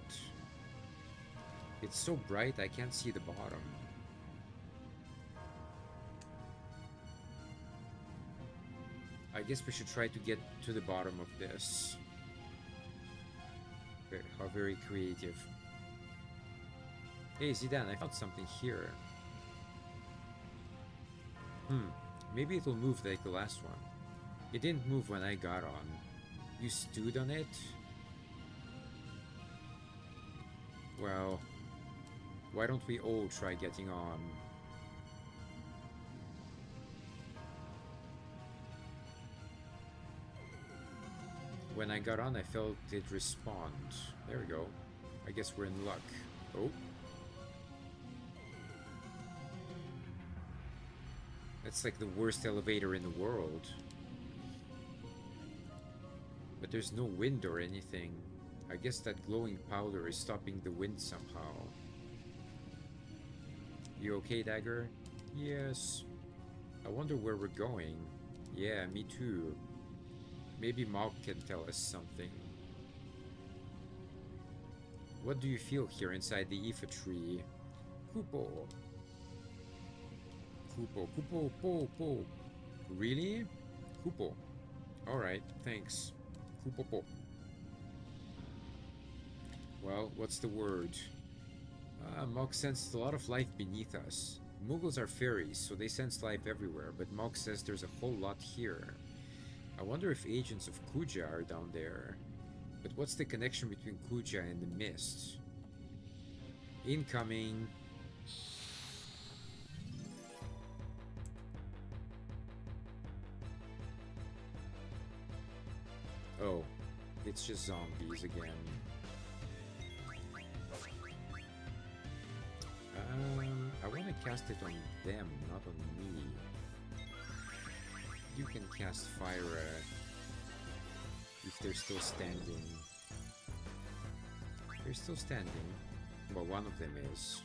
It's so bright I can't see the bottom. I guess we should try to get to the bottom of this. How very creative. Hey Zidane, I found something here. Maybe it'll move like the last one. It didn't move when I got on. You stewed on it? Well, why don't we all try getting on? When I got on, I felt it respond. There we go. I guess we're in luck. Oh. That's like the worst elevator in the world. But there's no wind or anything. I guess that glowing powder is stopping the wind somehow. You okay, Dagger? Yes. I wonder where we're going. Yeah, me too. Maybe Mog can tell us something. What do you feel here inside the Ifa tree? Kupo. Kupo, Kupo, Po, Po. Really? Kupo. Alright, thanks. Kupo, Po. Well, what's the word? Mog sensed a lot of life beneath us. Muggles are fairies, so they sense life everywhere, but Mog says there's a whole lot here. I wonder if agents of Kuja are down there. But what's the connection between Kuja and the mist? Incoming! Oh, it's just zombies again. I want to cast it on them, not on me. You can cast fire if they're still standing. They're still standing. Well, one of them is.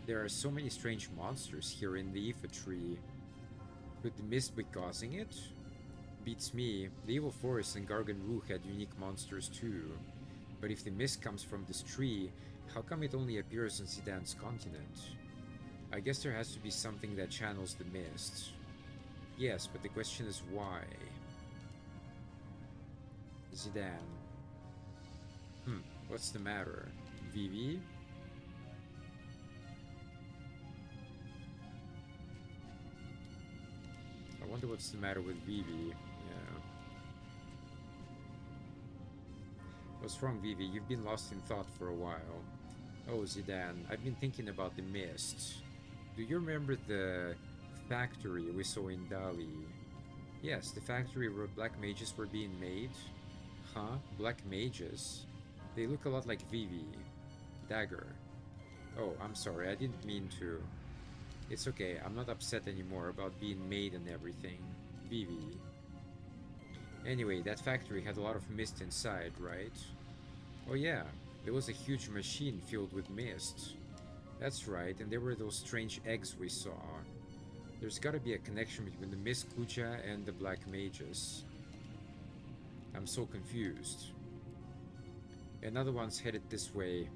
There are so many strange monsters here in the Ifa tree. Could the mist be causing it? Beats me. The evil forest and Gargan Wu had unique monsters too. But if the mist comes from this tree, how come it only appears on Zidane's continent? I guess there has to be something that channels the mist. Yes, but the question is why? Zidane. What's the matter? Vivi? I wonder what's the matter with Vivi. Yeah. What's wrong, Vivi? You've been lost in thought for a while. Oh, Zidane, I've been thinking about the mist. Do you remember the factory we saw in Dali? Yes, the factory where black mages were being made. Huh? Black mages? They look a lot like Vivi. Dagger. Oh, I'm sorry, I didn't mean to. It's okay, I'm not upset anymore about being made and everything. Vivi. Anyway, that factory had a lot of mist inside, right? Oh yeah, there was a huge machine filled with mist. That's right, and there were those strange eggs we saw. There's gotta be a connection between the Mist Kuja and the Black Mages. I'm so confused. Another one's headed this way.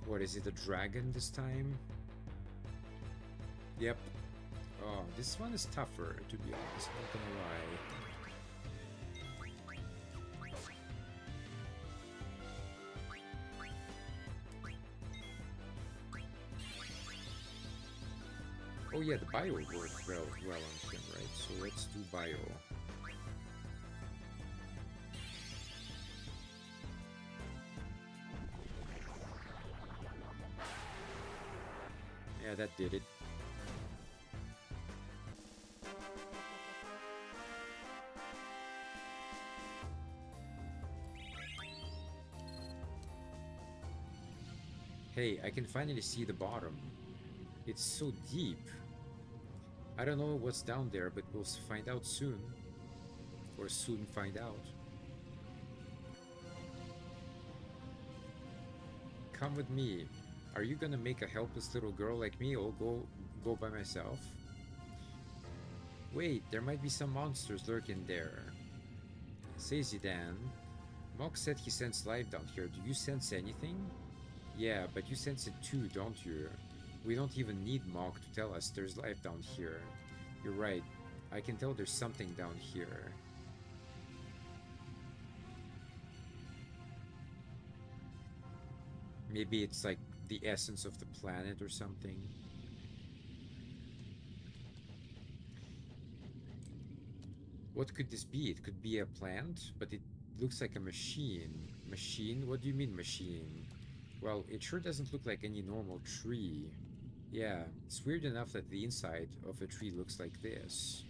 What, is it a dragon this time? Yep. Oh, this one is tougher, to be honest, not gonna lie. Oh yeah, the bio worked well on him, right? So let's do bio. Yeah, that did it. Hey, I can finally see the bottom. It's so deep. I don't know what's down there, but we'll find out soon. Or soon find out. Come with me. Are you gonna make a helpless little girl like me or go by myself? Wait, there might be some monsters lurking there. Say Zidane. Mock said he sensed life down here. Do you sense anything? Yeah, but you sense it too, don't you? We don't even need Mock to tell us there's life down here. You're right. I can tell there's something down here. Maybe it's like the essence of the planet or something. What could this be? It could be a plant, but it looks like a machine. Machine? What do you mean machine? Well, it sure doesn't look like any normal tree. Yeah, it's weird enough that the inside of a tree looks like this.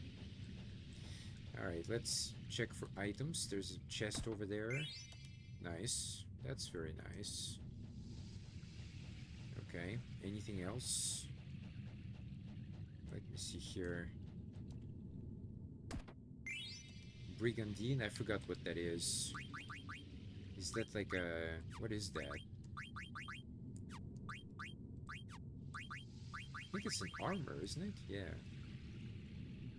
Alright, let's check for items. There's a chest over there. Nice. That's very nice. Okay, anything else? Let me see here. Brigandine? I forgot what that is. Is that like a... what is that? I think it's an armor, isn't it? Yeah.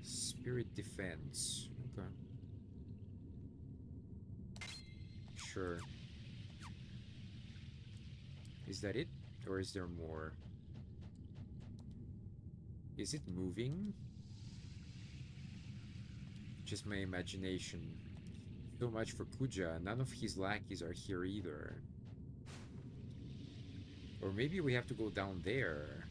Spirit defense. Okay. Sure. Is that it? Or is there more? Is it moving? Just my imagination. So much for Kuja. None of his lackeys are here either. Or maybe we have to go down there.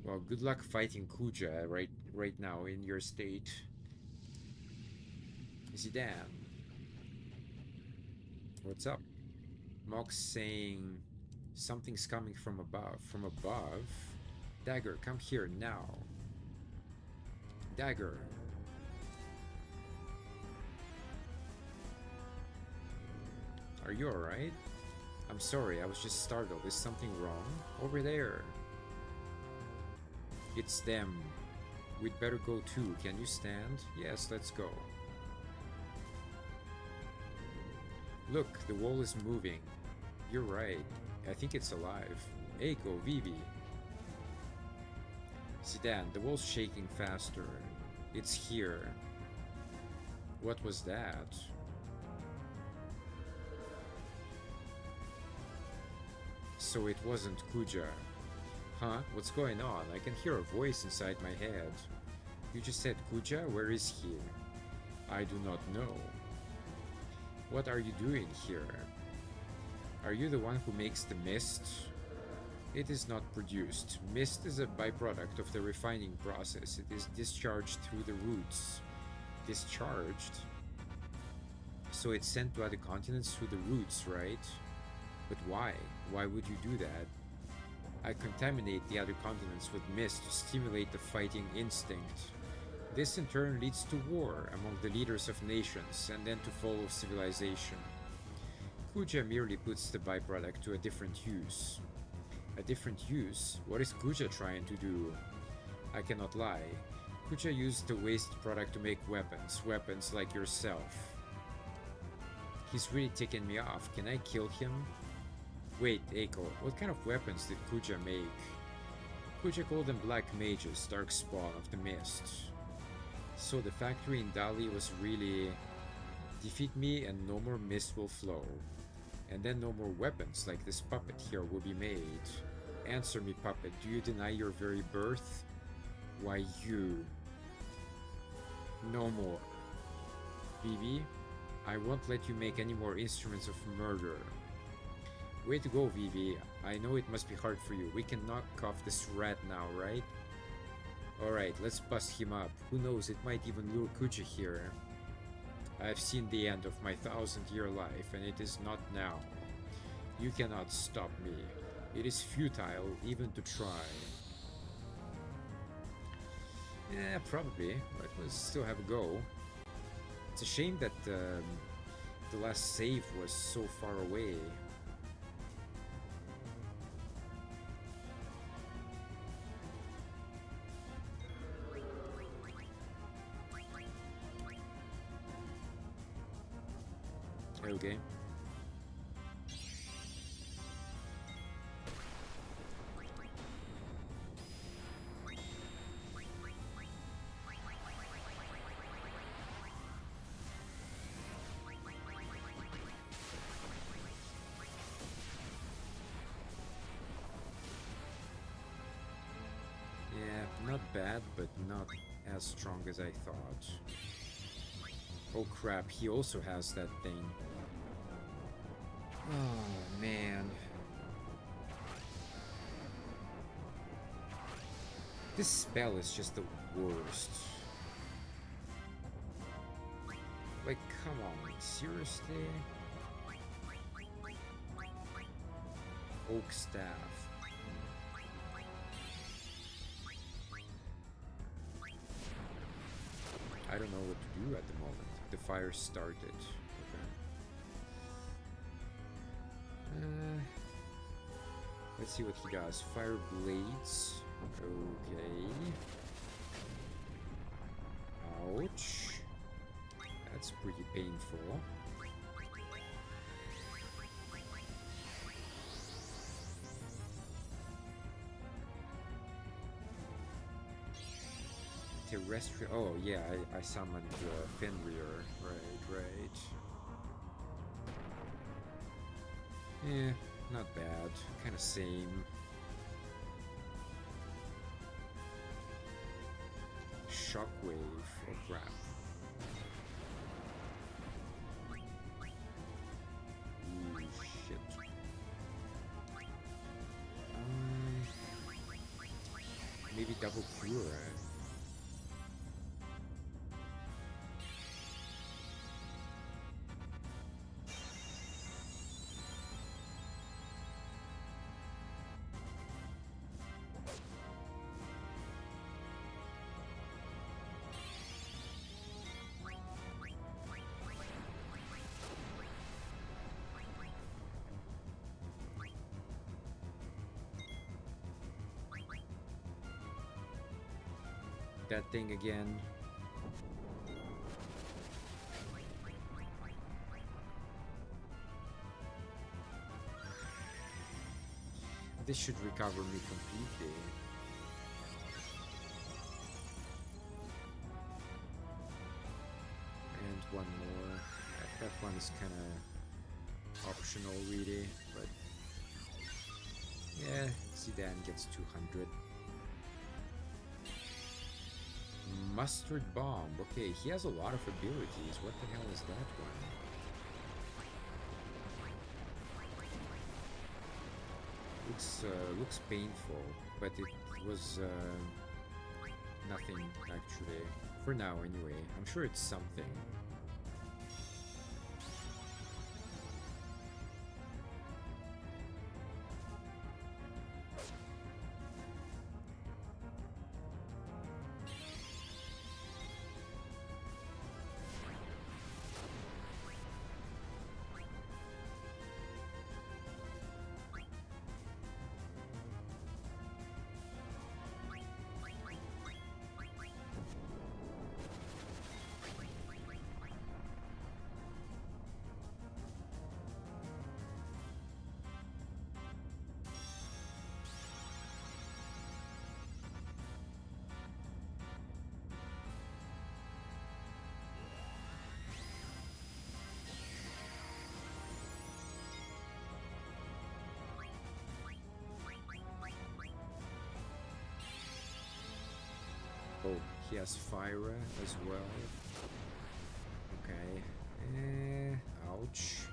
Well, good luck fighting Kuja right now in your state. Zidane. What's up? Mock's saying something's coming from above. From above? Dagger, come here now. Dagger. Are you alright? I'm sorry, I was just startled. Is something wrong? Over there. It's them. We'd better go too. Can you stand? Yes, let's go. Look, the wall is moving. You're right. I think it's alive. Eiko, Vivi. Zidane, the wall's shaking faster. It's here. What was that? So it wasn't Kuja. Huh? What's going on? I can hear a voice inside my head. You just said Kuja? Where is he? I do not know. What are you doing here? Are you the one who makes the mist? It is not produced. Mist is a byproduct of the refining process. It is discharged through the roots. Discharged? So it's sent to other continents through the roots, right? But why? Why would you do that? I contaminate the other continents with mist to stimulate the fighting instinct. This in turn leads to war among the leaders of nations and then to fall of civilization. Kuja merely puts the byproduct to a different use. A different use? What is Kuja trying to do? I cannot lie. Kuja used the waste product to make weapons. Weapons like yourself. He's really ticking me off. Can I kill him? Wait, Eiko, what kind of weapons did Kuja make? Kuja called them black mages, dark spawn of the mist. So the factory in Dali was really... defeat me and no more mist will flow. And then no more weapons like this puppet here will be made. Answer me, puppet, do you deny your very birth? Why you? No more. Vivi, I won't let you make any more instruments of murder. Way to go, Vivi. I know it must be hard for you. We can knock off this rat now, right? Alright, let's bust him up. Who knows, it might even lure Kuja here. I've seen the end of my 1,000-year life, and it is not now. You cannot stop me. It is futile even to try. Yeah, probably, but we'll still have a go. It's a shame that the last save was so far away. Okay. Yeah, not bad, but not as strong as I thought. Oh crap, he also has that thing. Oh man. This spell is just the worst. Like, come on, seriously? Oak staff. I don't know what to do at the moment. The fire started. Okay. Let's see what he does. Fire blades. Okay. Ouch. That's pretty painful. Terrestrial. Oh, yeah, I summoned Fenrir. Right. Yeah, not bad. Kind of same. Shockwave. Oh, crap. Ooh, shit. Maybe double cure. That thing again. This should recover me completely. And one more. That one is kind of optional, really, but yeah, Zidane gets 200. Mustard Bomb. Okay, he has a lot of abilities. What the hell is that one? Looks painful, but it was nothing actually. For now, anyway. I'm sure it's something. Oh, he has fire as well. Okay. Ouch.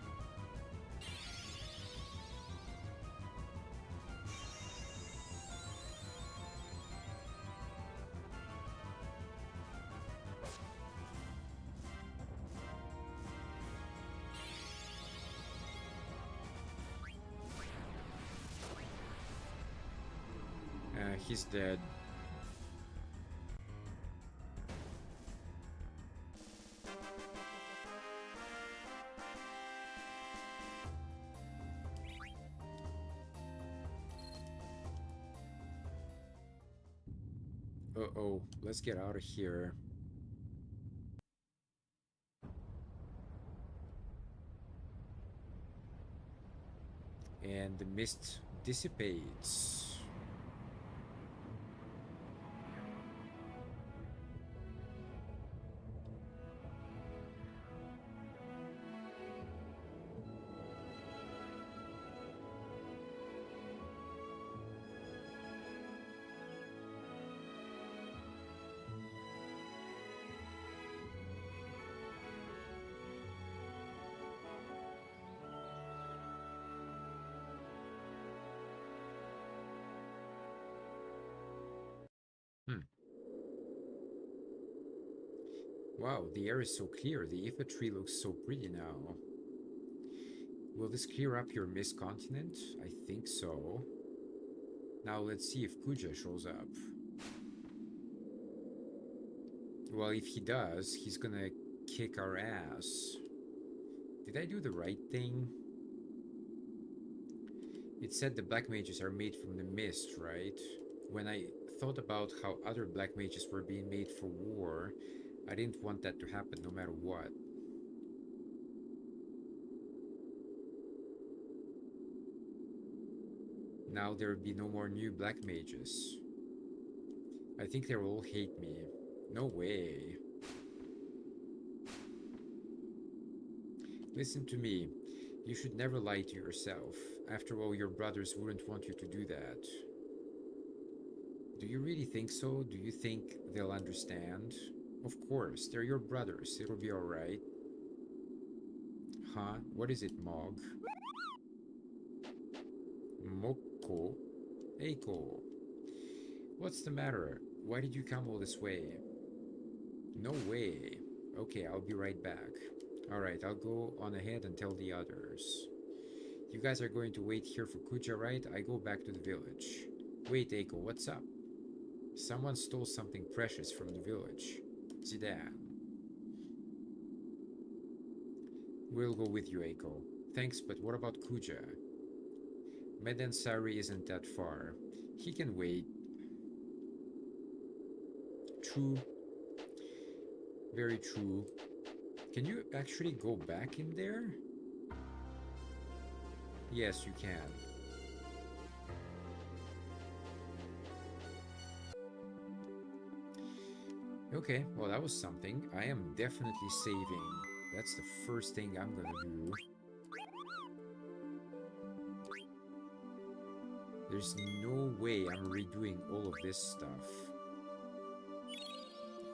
He's dead. Uh-oh, let's get out of here. And the mist dissipates. Hmm. Wow, the air is so clear. The Ifa tree looks so pretty now. Will this clear up your mist continent? I think so. Now let's see if Kuja shows up. Well, if he does, he's gonna kick our ass. Did I do the right thing? It said the black mages are made from the mist, right? When I thought about how other black mages were being made for war, I didn't want that to happen no matter what. Now there will be no more new black mages. I think they will all hate me. No way. Listen to me. You should never lie to yourself. After all, your brothers wouldn't want you to do that. Do you really think so? Do you think they'll understand? Of course, they're your brothers. It'll be alright. Huh? What is it, Mog? Moko? Eiko? What's the matter? Why did you come all this way? No way. Okay, I'll be right back. Alright, I'll go on ahead and tell the others. You guys are going to wait here for Kuja, right? I go back to the village. Wait, Eiko, what's up? Someone stole something precious from the village. Zidane. We'll go with you, Eiko. Thanks, but what about Kuja? Meden Sari isn't that far. He can wait. True. Very true. Can you actually go back in there? Yes, you can. Okay, well that was something. I am definitely saving. That's the first thing I'm gonna do. There's no way I'm redoing all of this stuff.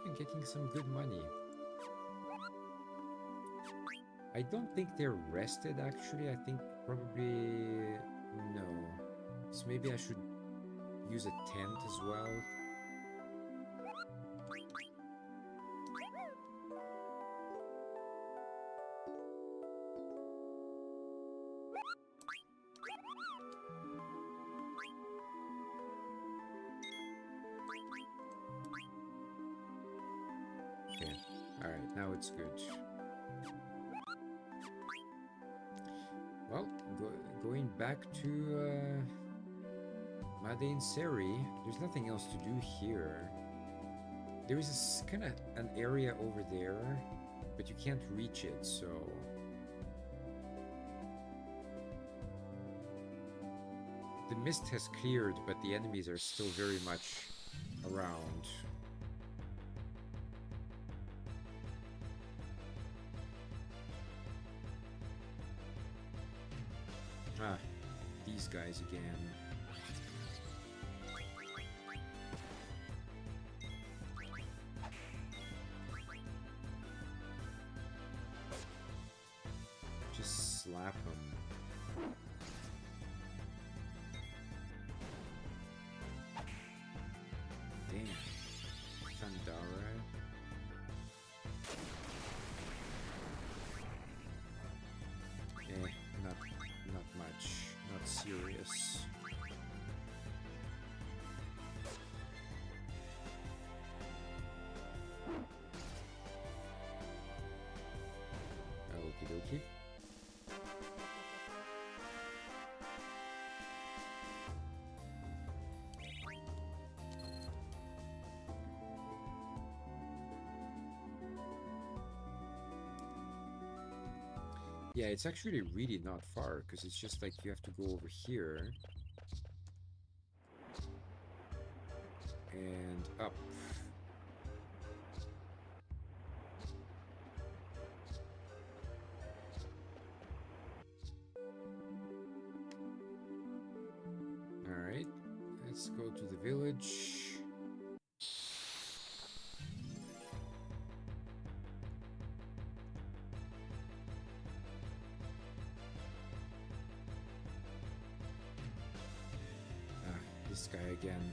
I'm getting some good money. I don't think they're rested actually. I think probably no. So maybe I should use a tent as well. Okay, alright, now it's good. Well, going back to Madain Seri, there's nothing else to do here. There is this kind of an area over there, but you can't reach it, so... The mist has cleared, but the enemies are still very much around. Ah, these guys again. Just slap them. Damn. Thandara. Not much. Not serious. Okie dokie. Yeah, it's actually really not far, because it's just like you have to go over here and up. Alright, let's go to the village. Ah, this guy again.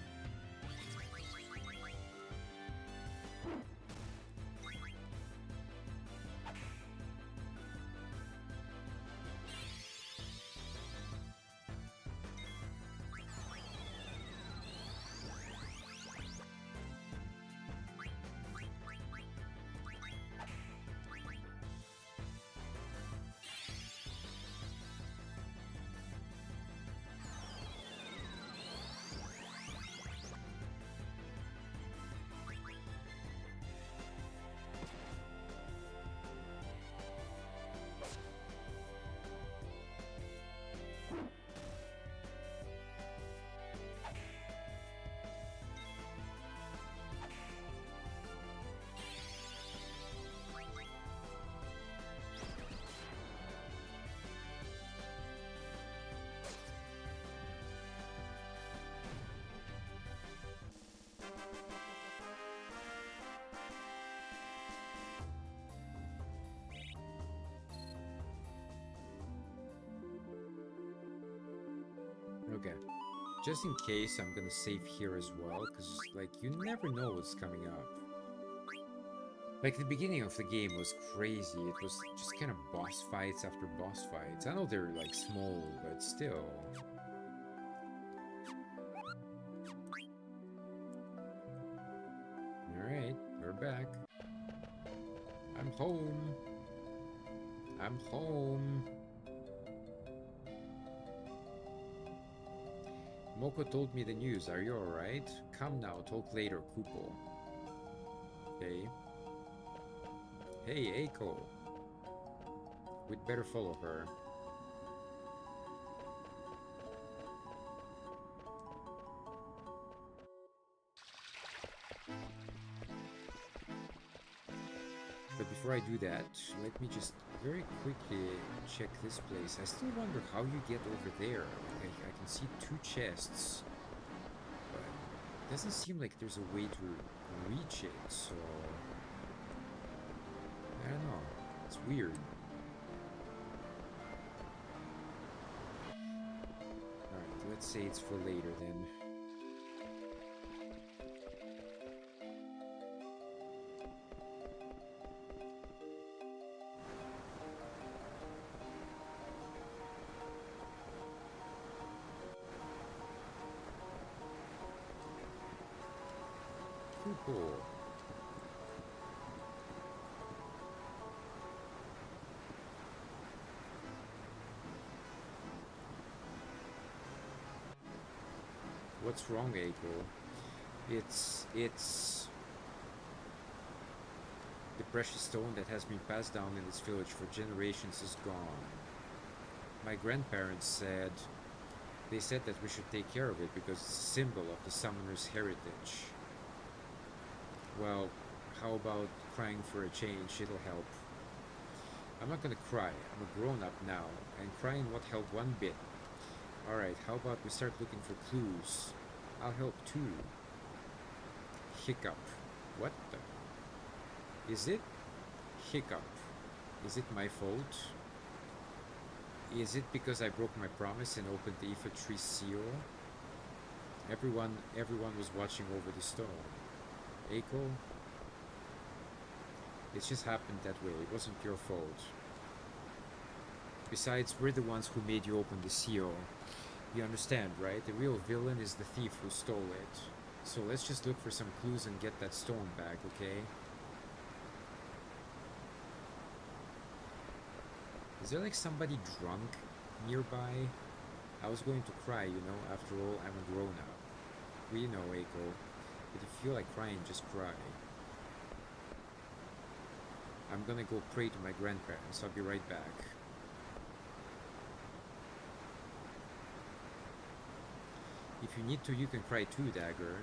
Okay. Just in case, I'm gonna save here as well, because, like, you never know what's coming up. Like, the beginning of the game was crazy. It was just kind of boss fights after boss fights. I know they're, like, small, but still. Alright, we're back. I'm home. I'm home. Moko told me the news. Are you alright? Come now, talk later, Kupo. Okay. Hey, Eiko. We'd better follow her. But before I do that, let me just very quickly check this place. I still wonder how you get over there. Like, I can see 2 chests, but it doesn't seem like there's a way to reach it, so... I don't know. It's weird. Alright, let's say it's for later then. Cool. What's wrong, Eiko? It's the precious stone that has been passed down in this village for generations is gone. My grandparents said they said that we should take care of it because it's a symbol of the summoner's heritage. Well, how about crying for a change? It'll help. I'm not gonna cry. I'm a grown-up now, and crying won't help one bit. Alright, how about we start looking for clues? I'll help too. Hiccup. What the? Is it? Hiccup. Is it my fault? Is it because I broke my promise and opened the Ifa tree seal? Everyone was watching over the stone. Eiko? It just happened that way. It wasn't your fault. Besides, we're the ones who made you open the seal. You understand, right? The real villain is the thief who stole it. So let's just look for some clues and get that stone back, okay? Is there like somebody drunk nearby? I was going to cry, you know, after all, I'm a grown-up. We know, Eiko. If you feel like crying, just cry. I'm gonna go pray to my grandparents. I'll be right back. If you need to, you can cry too, Dagger.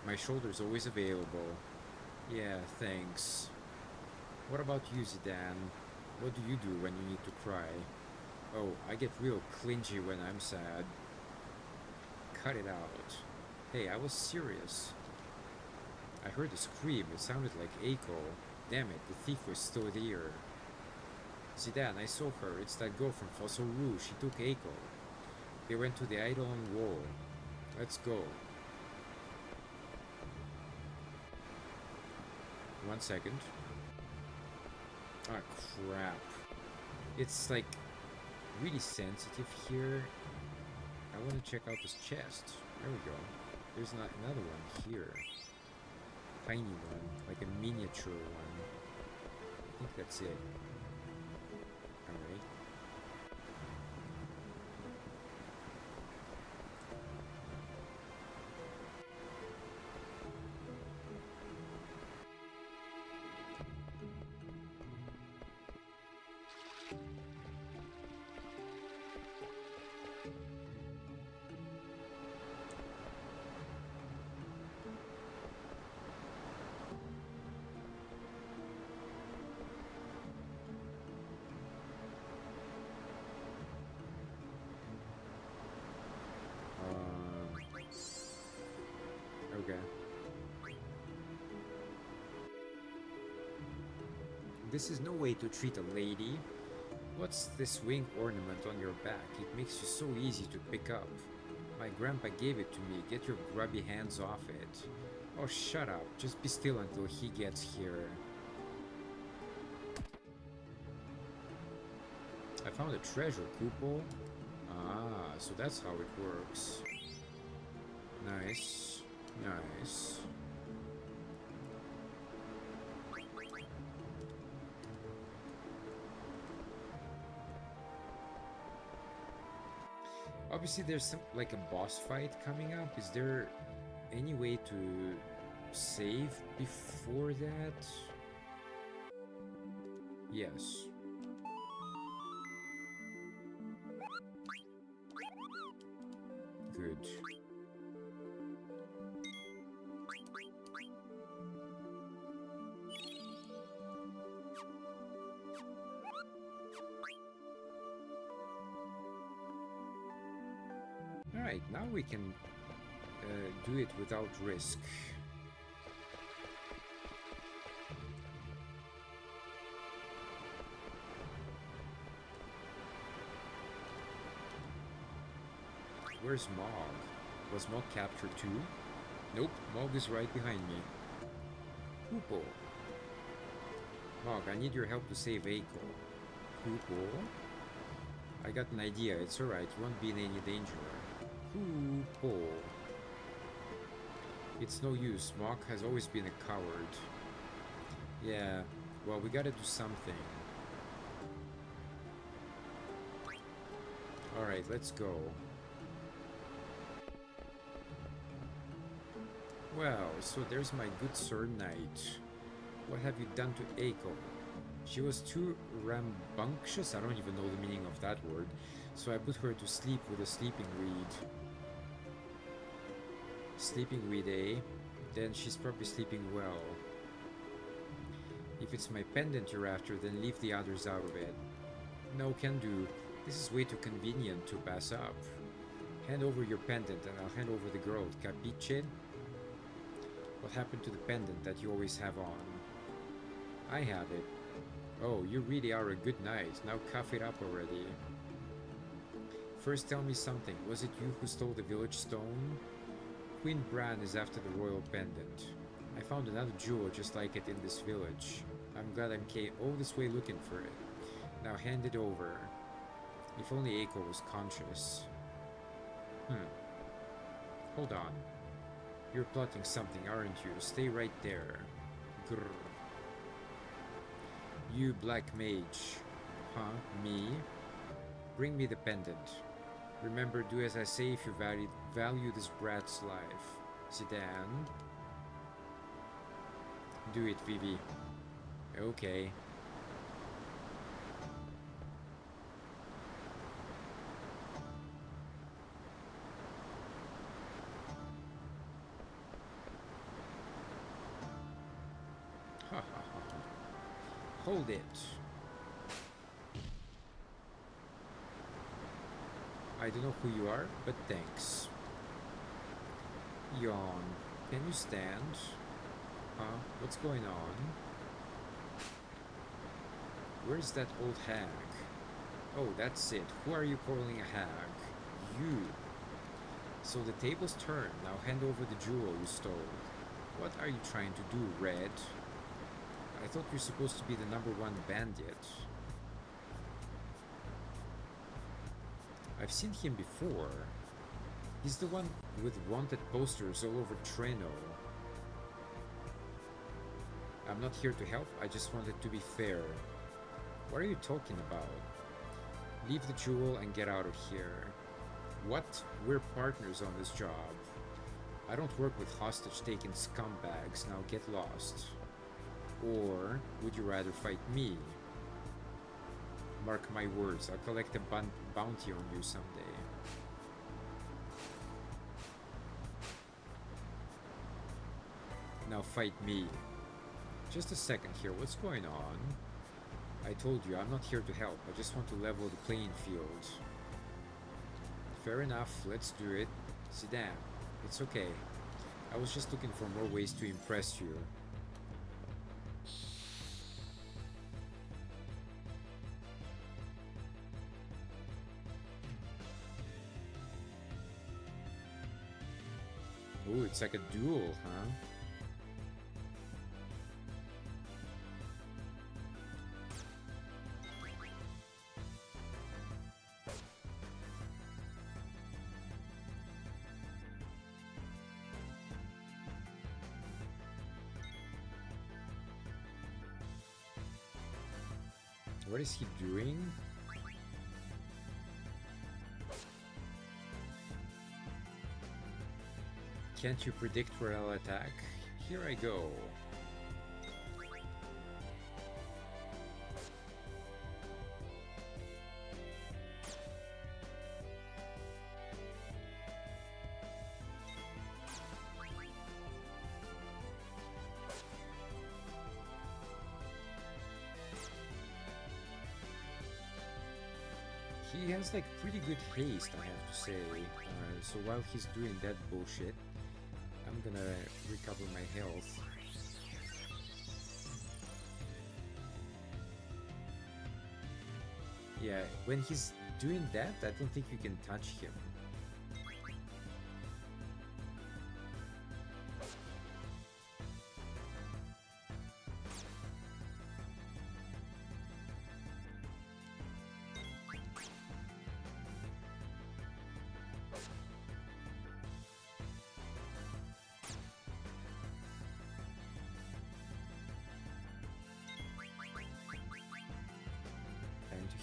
My shoulder's always available. Yeah, thanks. What about you, Zidane? What do you do when you need to cry? Oh, I get real clingy when I'm sad. Cut it out. Hey, I was serious. I heard a scream. It sounded like Echo. Damn it, the thief was still there. Zidane, I saw her. It's that girl from Fossil Rouge. She took Echo. They went to the Eidolon Wall. Let's go. 1 second. Ah, crap. It's like really sensitive here. I want to check out this chest. There we go. There's another one here. Tiny one, like a miniature one. I think that's it. Alright. Okay. This is no way to treat a lady. What's this wing ornament on your back? It makes you so easy to pick up. My grandpa gave it to me. Get your grubby hands off it. Oh, shut up. Just be still until he gets here. I found a treasure, Kupo. Ah, so that's how it works. Nice. Nice. Obviously there's some like a boss fight coming up. Is there any way to save before that? Yes. Good. Alright, now we can do it without risk. Where's Mog? Was Mog captured too? Nope, Mog is right behind me. Kupo. Mog, I need your help to save Eiko. Kupo? I got an idea, it's alright, you won't be in any danger. Kupo. It's no use, Mog has always been a coward. Yeah, well, we gotta do something. Alright, let's go. Well, so there's my good Sir Knight. What have you done to Eiko? She was too rambunctious, I don't even know the meaning of that word, so I put her to sleep with a sleeping weed. Sleeping weed, eh? Then she's probably sleeping well. If it's my pendant you're after, then leave the others out of it. No, can do. This is way too convenient to pass up. Hand over your pendant and I'll hand over the girl, capiche? What happened to the pendant that you always have on? I have it. Oh, you really are a good knight. Now cough it up already. First tell me something. Was it you who stole the village stone? Queen Bran is after the royal pendant. I found another jewel just like it in this village. I'm glad I came all this way looking for it. Now hand it over. If only Eiko was conscious. Hold on. You're plotting something, aren't you? Stay right there. Grrr. You black mage. Huh? Me? Bring me the pendant. Remember, do as I say if you value this brat's life. Zidane. Do it, Vivi. Okay. Ha ha ha ha. Hold it. I don't know who you are, but thanks. Yawn. Can you stand? Huh? What's going on? Where's that old hag? Oh, that's it. Who are you calling a hag? You. So the tables turn. Now hand over the jewel you stole. What are you trying to do, Red? I thought you're supposed to be the #1 bandit. I've seen him before. He's the one with wanted posters all over Treno. I'm not here to help, I just wanted to be fair. What are you talking about? Leave the jewel and get out of here. What? We're partners on this job. I don't work with hostage-taking scumbags, now get lost. Or would you rather fight me? Mark my words, I'll collect a bounty on you someday. Now fight me. Just a second here, what's going on? I told you, I'm not here to help, I just want to level the playing field. Fair enough, let's do it. Sit down. It's okay. I was just looking for more ways to impress you. Ooh, it's like a duel, huh? What is he doing? Can't you predict where I'll attack? Here I go. He has like pretty good haste, I have to say. So while he's doing that bullshit, I'm gonna recover my health. Yeah, when he's doing that, I don't think you can touch him.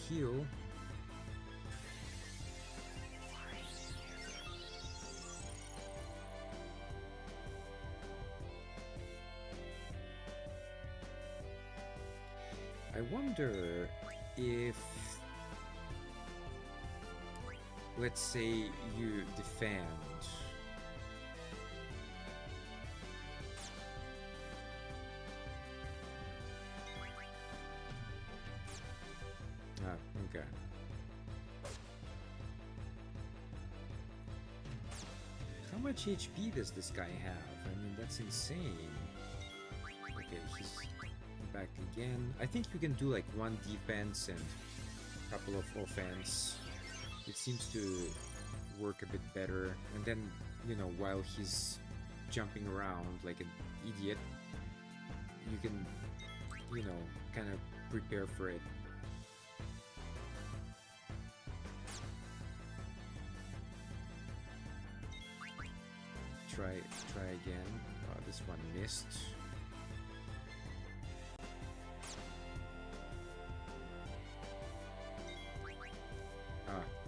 Heal. I wonder if, let's say you defend. Okay. How much HP does this guy have? I mean, that's insane. Okay, he's back again. I think you can do like 1 defense and a couple of offense. It seems to work a bit better. And then, you know, while he's jumping around like an idiot, you can, you know, kind of prepare for it. Try again. This one missed.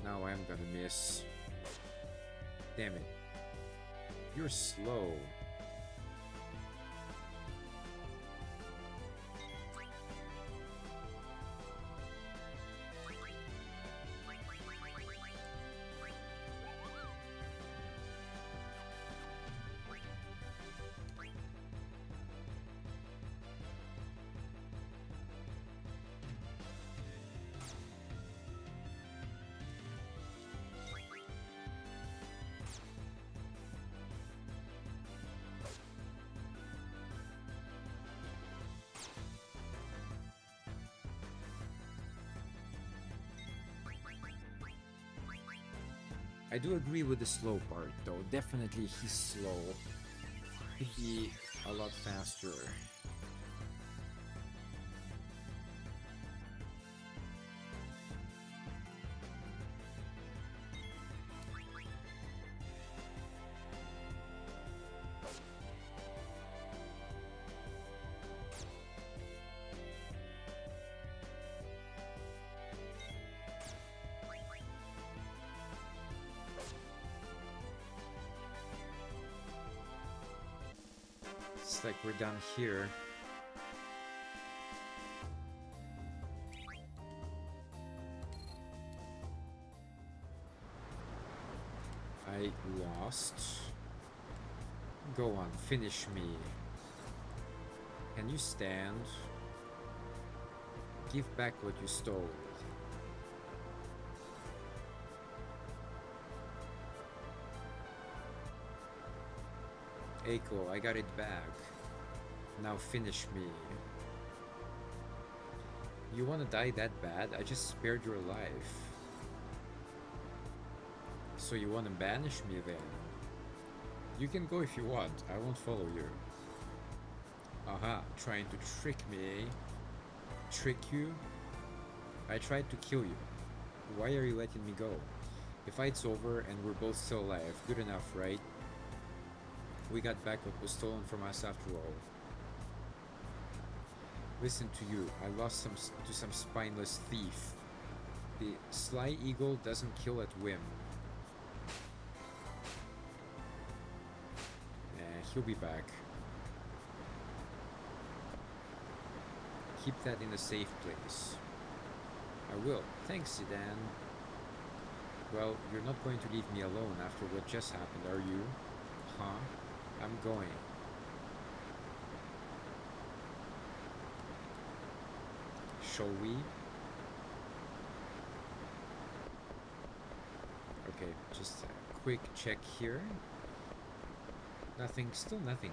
Now I'm gonna miss. Damn it. You're slow. I do agree with the slow part, though. Definitely he's slow. Could be a lot faster. It's like we're done here. I lost. Go on, finish me. Can you stand? Give back what you stole. Eiko, I got it back. Now finish me. You wanna die that bad? I just spared your life. So you wanna banish me then? You can go if you want, I won't follow you. Aha, trying to trick me, eh? Trick you? I tried to kill you. Why are you letting me go? The fight's over and we're both still alive. Good enough, right? We got back what was stolen from us after all. Listen to you, I lost to some spineless thief. The sly eagle doesn't kill at whim. He'll be back. Keep that in a safe place. I will. Thanks, Zidane. Well, you're not going to leave me alone after what just happened, are you? Huh? I'm going. Shall we? Okay, just a quick check here. Nothing, still nothing.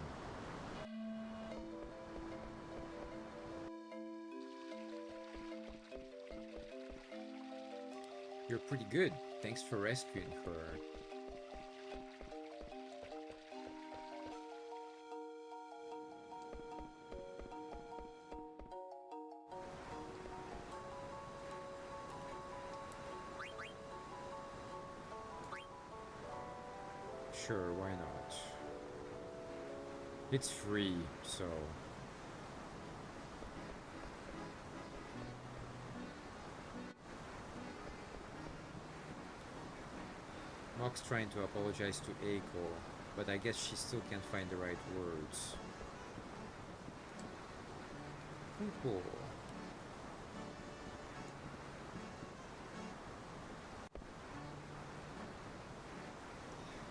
You're pretty good. Thanks for rescuing her. Sure, why not? It's free, so... Mock's trying to apologize to Eiko, but I guess she still can't find the right words. Cool.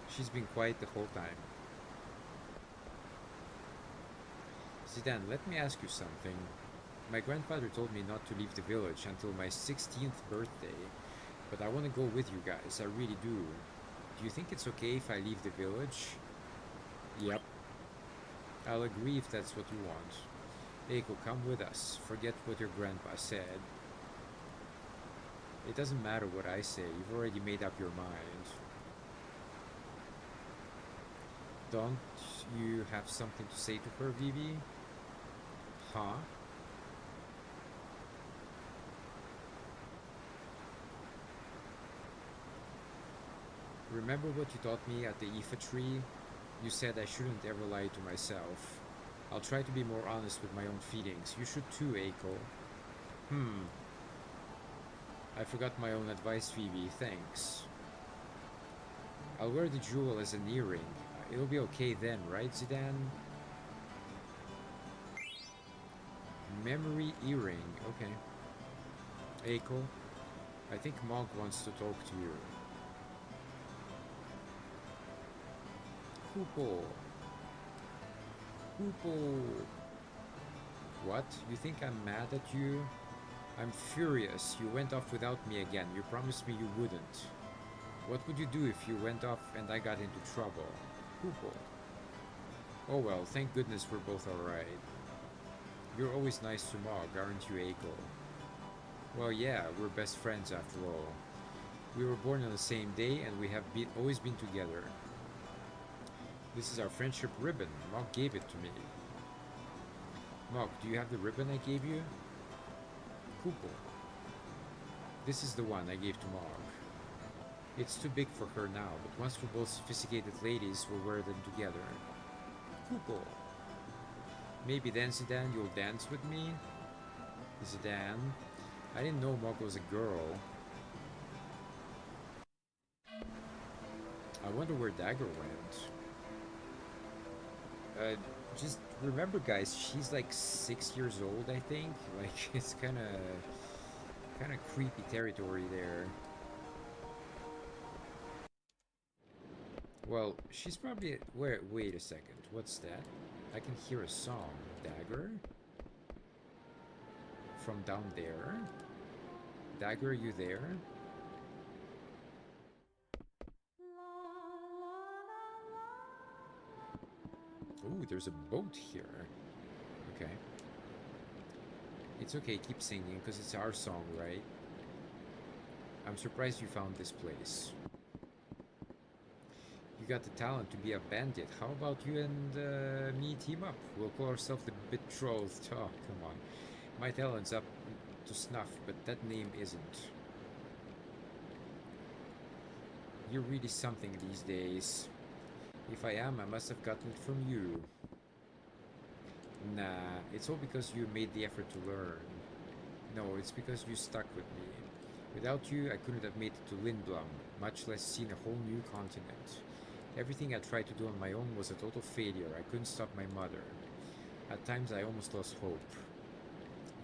She's been quiet the whole time. Zidane, let me ask you something. My grandfather told me not to leave the village until my 16th birthday, but I want to go with you guys, I really do. Do you think it's okay if I leave the village? Yep. I'll agree if that's what you want. Eiko, come with us. Forget what your grandpa said. It doesn't matter what I say, you've already made up your mind. Don't you have something to say to her, Vivi? Huh? Remember what you taught me at the Ifa tree? You said I shouldn't ever lie to myself. I'll try to be more honest with my own feelings. You should too, Eiko. I forgot my own advice, Phoebe. Thanks. I'll wear the jewel as an earring. It'll be okay then, right, Zidane? Memory earring. Okay. Eiko, I think Monk wants to talk to you. Kupo. What? You think I'm mad at you? I'm furious. You went off without me again. You promised me you wouldn't. What would you do if you went off and I got into trouble? Kupo. Oh well, thank goodness we're both alright. You're always nice to Mog, aren't you, Eiko? Well, yeah, we're best friends after all. We were born on the same day and we have always been together. This is our friendship ribbon. Mog gave it to me. Mog, do you have the ribbon I gave you? Kupo. This is the one I gave to Mog. It's too big for her now, but once we're both sophisticated ladies, we'll wear them together. Kupo. Maybe then, Zidane, you'll dance with me? Zidane. I didn't know Mog was a girl. I wonder where Dagger went. Just remember, guys, she's like 6 years old, I think. Like, it's kind of creepy territory there. Well, she's probably... Wait a second. What's that? I can hear a song. Dagger? From down there? Dagger, are you there? Ooh, there's a boat here. Okay. It's okay, keep singing, because it's our song, right? I'm surprised you found this place. You got the talent to be a bandit. How about you and me team up? We'll call ourselves the Betrothed. Oh, come on. My talent's up to snuff, but that name isn't. You're really something these days. If I am, I must have gotten it from you. Nah, it's all because you made the effort to learn. No, it's because you stuck with me. Without you, I couldn't have made it to Lindblom, much less seen a whole new continent. Everything I tried to do on my own was a total failure. I couldn't stop my mother. At times I almost lost hope.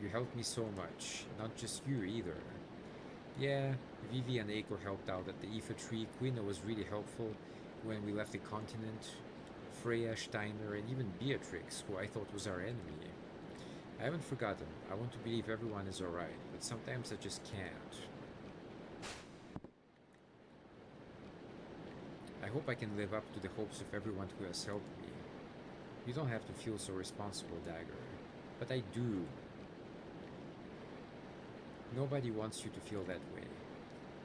You helped me so much. Not just you either. Yeah, Vivi and Eiko helped out at the Aoife tree. Quina was really helpful when we left the continent. Freya, Steiner, and even Beatrix, who I thought was our enemy. I haven't forgotten. I want to believe everyone is alright, but sometimes I just can't. I hope I can live up to the hopes of everyone who has helped me. You don't have to feel so responsible, Dagger. But I do. Nobody wants you to feel that way.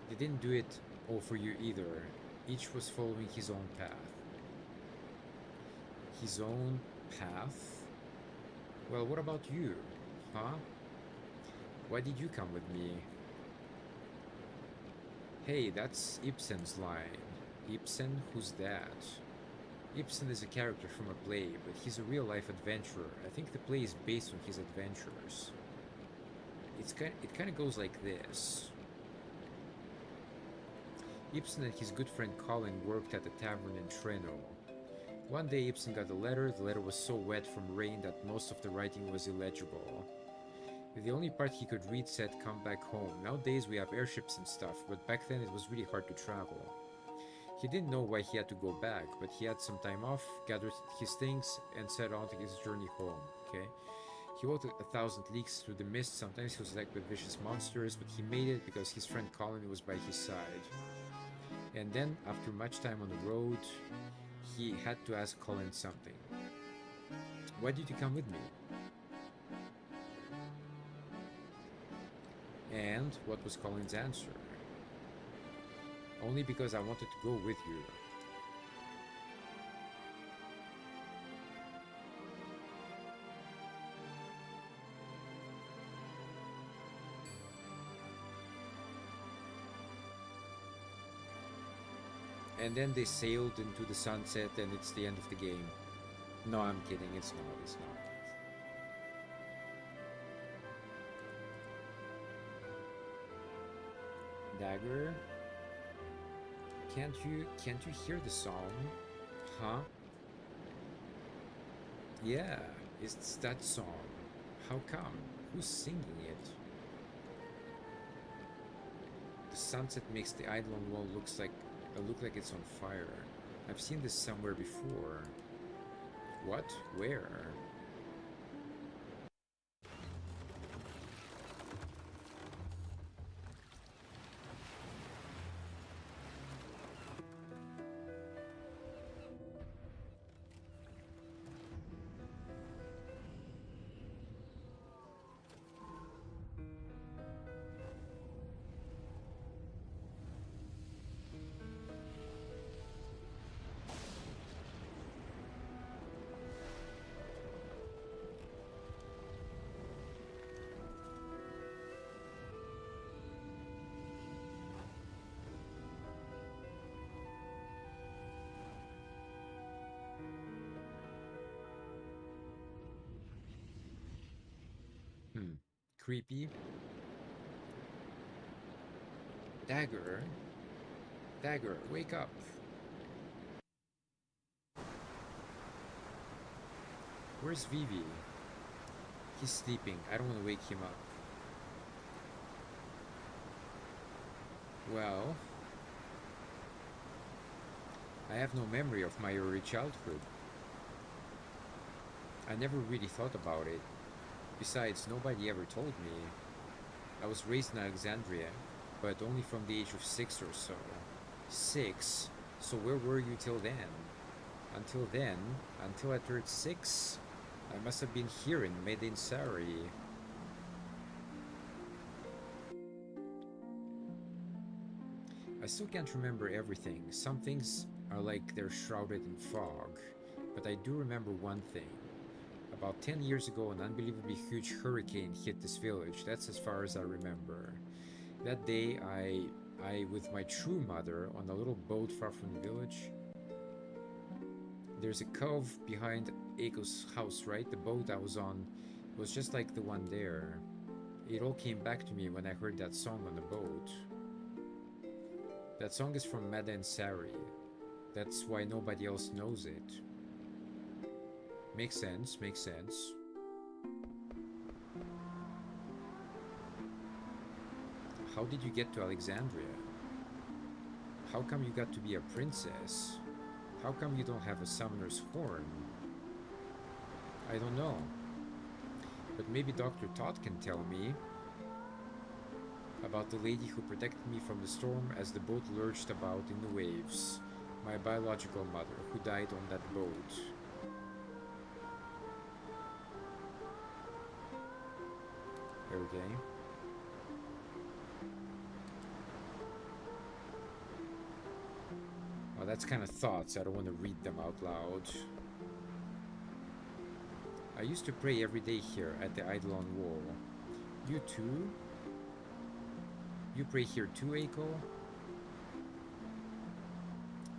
They didn't do it all for you either. Each was following his own path. His own path? Well, what about you? Huh? Why did you come with me? Hey, that's Ibsen's line. Ibsen? Who's that? Ibsen is a character from a play, but he's a real-life adventurer. I think the play is based on his adventures. It kind of goes like this. Ibsen and his good friend Colin worked at a tavern in Treno. One day Ibsen got a letter. The letter was so wet from rain that most of the writing was illegible. The only part he could read said, "Come back home." Nowadays we have airships and stuff, but back then it was really hard to travel. He didn't know why he had to go back, but he had some time off, gathered his things, and set on to his journey home, okay? He walked 1,000 leagues through the mist. Sometimes he was attacked by vicious monsters, but he made it because his friend Colin was by his side. And then, after much time on the road, he had to ask Colin something. Why did you come with me? And what was Colin's answer? Only because I wanted to go with you. And then they sailed into the sunset and it's the end of the game. No, I'm kidding, it's not. Dagger? Can't you hear the song? Huh? Yeah, it's that song. How come? Who's singing it? The sunset makes the Eidolon wall look like it's on fire. I've seen this somewhere before. What? Where? Hmm. Creepy. Dagger. Dagger, wake up. Where's Vivi? He's sleeping. I don't want to wake him up. Well, I have no memory of my early childhood. I never really thought about it. Besides, nobody ever told me. I was raised in Alexandria, but only from the age of 6 or so. 6? So where were you till then? Until then, until I turned 6, I must have been here in Medin Sari. I still can't remember everything. Some things are like they're shrouded in fog. But I do remember one thing. About 10 years ago, an unbelievably huge hurricane hit this village. That's as far as I remember. That day, I with my true mother, on a little boat far from the village. There's a cove behind Aiko's house, right? The boat I was on was just like the one there. It all came back to me when I heard that song on the boat. That song is from Mada and Sari. That's why nobody else knows it. Makes sense, makes sense. How did you get to Alexandria? How come you got to be a princess? How come you don't have a summoner's horn? I don't know. But maybe Dr. Todd can tell me about the lady who protected me from the storm as the boat lurched about in the waves. My biological mother, who died on that boat. Okay. Well, that's kind of thoughts. I don't want to read them out loud. I used to pray every day here at the Eidolon Wall. You too? You pray here too, Eiko?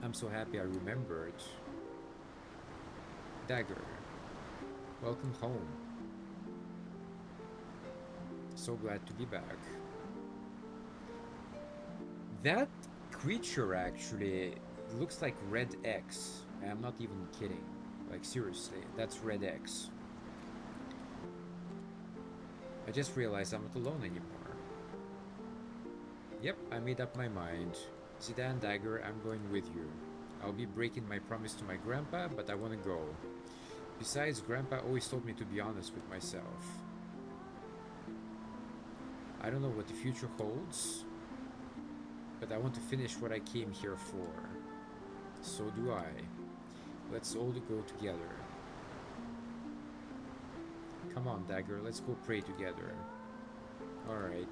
I'm so happy I remembered. Dagger. Welcome home. So glad to be back. That creature actually looks like Red X. I'm not even kidding. Like seriously, that's Red X. I just realized I'm not alone anymore. Yep, I made up my mind. Zidane Dagger, I'm going with you. I'll be breaking my promise to my grandpa, but I want to go. Besides, grandpa always told me to be honest with myself. I don't know what the future holds, but I want to finish what I came here for. So do I. Let's all go together. Come on, Dagger, let's go pray together. Alright.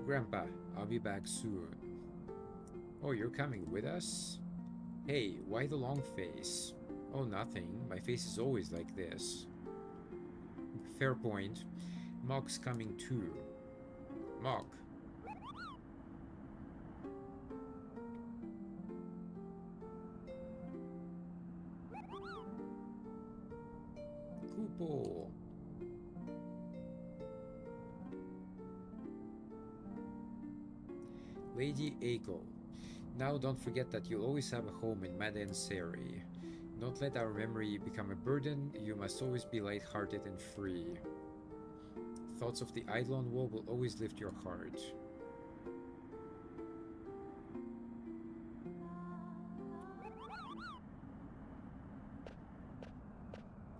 Grandpa, I'll be back soon. Oh, you're coming with us? Hey, why the long face? Oh, nothing. My face is always like this. Fair point. Mog's coming too. Mog. Kupo. Lady Eiko. Now don't forget that you'll always have a home in Madan Seri. Don't let our memory become a burden. You must always be light-hearted and free. Thoughts of the Eidolon Wall will always lift your heart.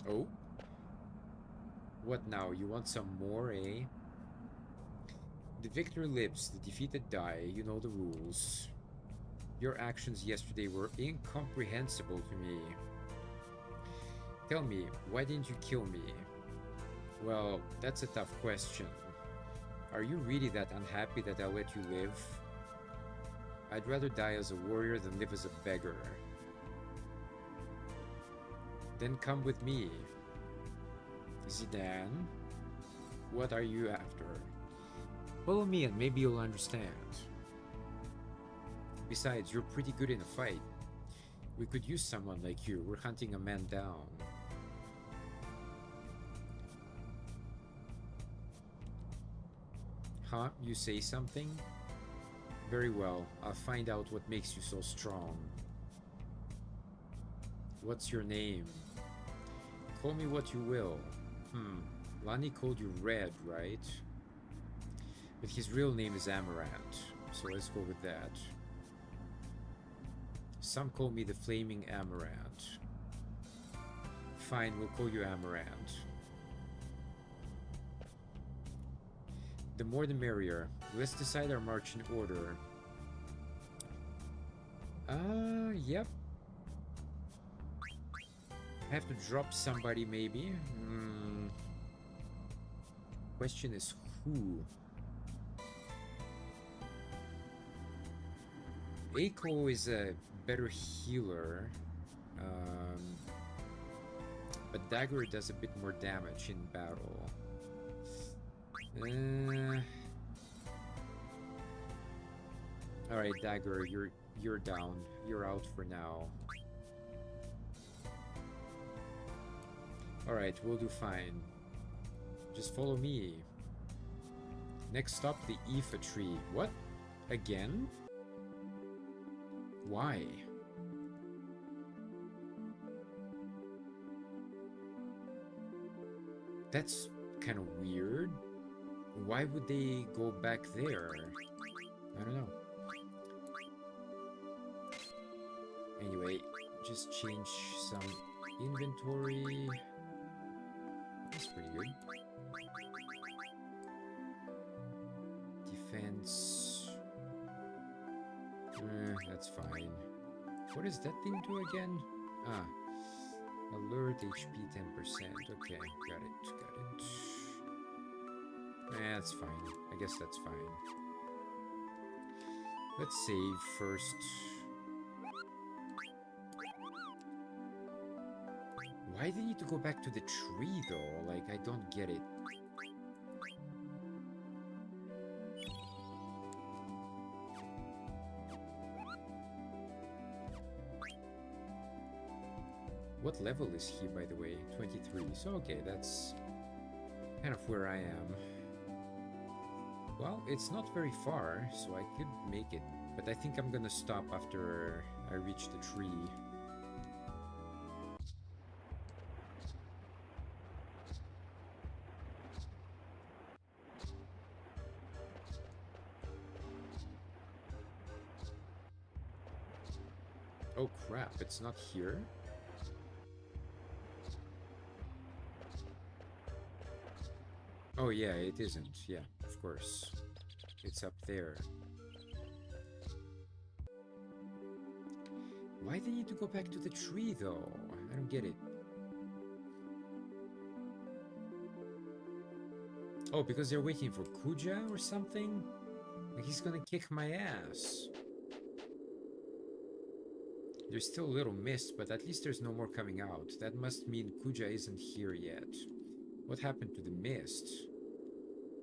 Oh? What now? You want some more, eh? The victor lives, the defeated die. You know the rules. Your actions yesterday were incomprehensible to me. Tell me, why didn't you kill me? Well, that's a tough question. Are you really that unhappy that I let you live? I'd rather die as a warrior than live as a beggar. Then come with me. Zidane, what are you after? Follow me and maybe you'll understand. Besides, you're pretty good in a fight. We could use someone like you. We're hunting a man down. Huh? You say something? Very well. I'll find out what makes you so strong. What's your name? Call me what you will. Lonnie called you Red, right? But his real name is Amaranth, so let's go with that. Some call me the Flaming Amaranth. Fine, we'll call you Amaranth. The more the merrier. Let's decide our march in order. Yep. I have to drop somebody, maybe. Question is who? Eiko is a better healer. But Dagger does a bit more damage in battle. Alright, Dagger, you're down. You're out for now. Alright, we'll do fine. Just follow me. Next stop, the Aoife tree. What? Again? Why? That's kind of weird. Why would they go back there? I don't know. Anyway, just change some inventory. That's pretty good. Defense. That's fine. What does that thing do again? Ah. Alert HP 10%. Okay, got it. That's fine. I guess that's fine. Let's save first. Why do they need to go back to the tree, though? Like, I don't get it. What level is he, by the way? 23. So, okay, that's kind of where I am. Well, it's not very far, so I could make it. But I think I'm gonna stop after I reach the tree. Oh crap, it's not here? Oh yeah, it isn't. Yeah, of course. It's up there. Why do they need to go back to the tree, though? I don't get it. Oh, because they're waiting for Kuja or something? Like he's gonna kick my ass. There's still a little mist, but at least there's no more coming out. That must mean Kuja isn't here yet. What happened to the mist?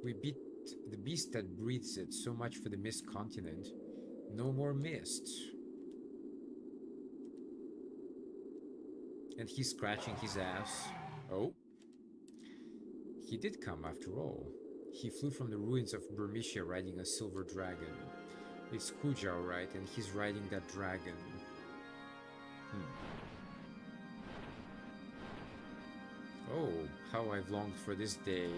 We beat the beast that breathes it. So much for the mist continent. No more mist. And he's scratching his ass. Oh. He did come after all. He flew from the ruins of Burmitia riding a silver dragon. It's Kuja, alright, and he's riding that dragon. Oh, how I've longed for this day.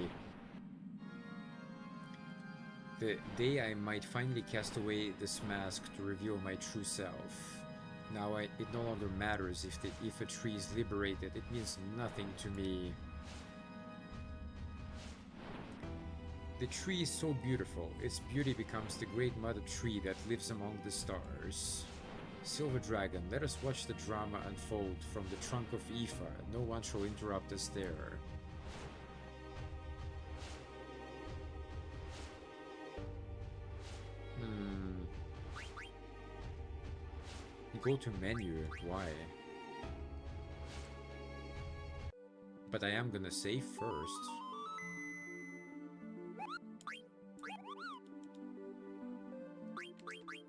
The day I might finally cast away this mask to reveal my true self. Now it no longer matters if a tree is liberated. It means nothing to me. The tree is so beautiful. Its beauty becomes the great mother tree that lives among the stars. Silver Dragon, let us watch the drama unfold from the trunk of Aoife. No one shall interrupt us there. Go to menu. Why? But I am gonna save first.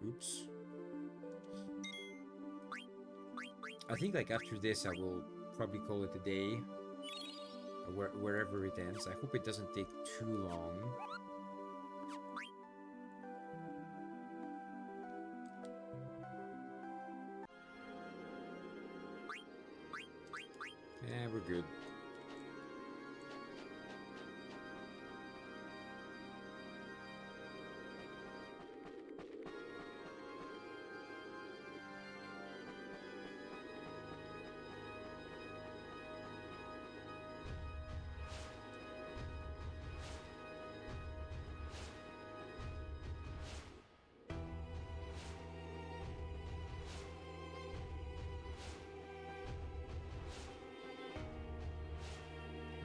Oops. I think like after this I will probably call it a day. Wherever it ends. I hope it doesn't take too long. Yeah, we're good.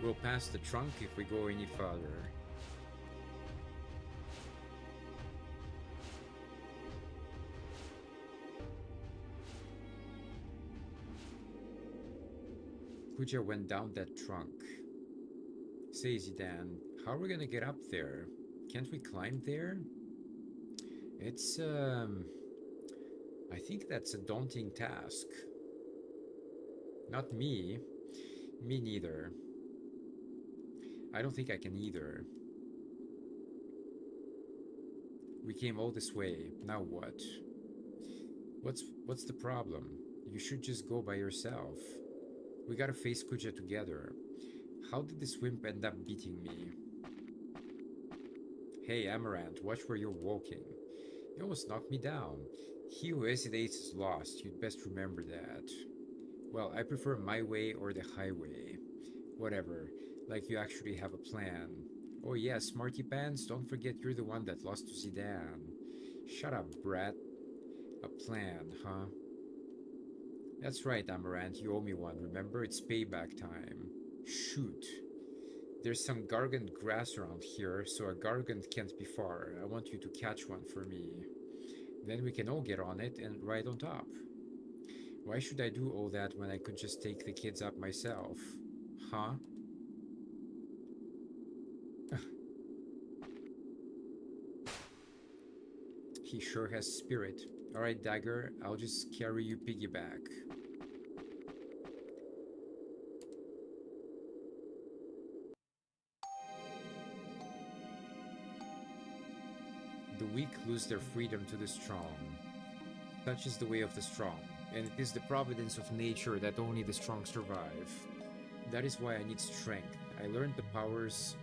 We'll pass the trunk if we go any further. Kuja went down that trunk. Say, Zidane, how are we gonna get up there? Can't we climb there? It's, I think that's a daunting task. Not me. Me neither. I don't think I can either. We came all this way. Now what? What's the problem? You should just go by yourself. We gotta face Kuja together. How did this wimp end up beating me? Hey, Amaranth, watch where you're walking. You almost knocked me down. He who hesitates is lost. You'd best remember that. Well, I prefer my way or the highway. Whatever. Like you actually have a plan. Oh yeah, Smarty Pants, don't forget you're the one that lost to Zidane. Shut up, brat. A plan, huh? That's right, Amaranth, you owe me one, remember? It's payback time. Shoot. There's some gargant grass around here, so a gargant can't be far. I want you to catch one for me. Then we can all get on it and ride on top. Why should I do all that when I could just take the kids up myself? Huh? He sure has spirit. Alright, Dagger, I'll just carry you piggyback. The weak lose their freedom to the strong. Such is the way of the strong, and it is the providence of nature that only the strong survive. That is why I need strength. I learned the powers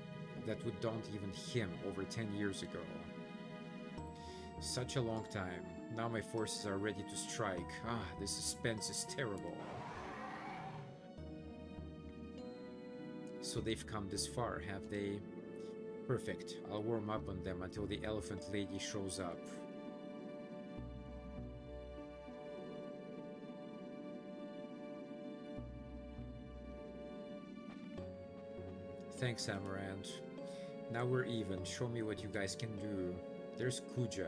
that would daunt even him over 10 years ago. Such a long time. Now my forces are ready to strike. Ah, the suspense is terrible. So they've come this far, have they? Perfect. I'll warm up on them until the elephant lady shows up. Thanks, Amaranth. Now we're even. Show me what you guys can do. There's Kuja.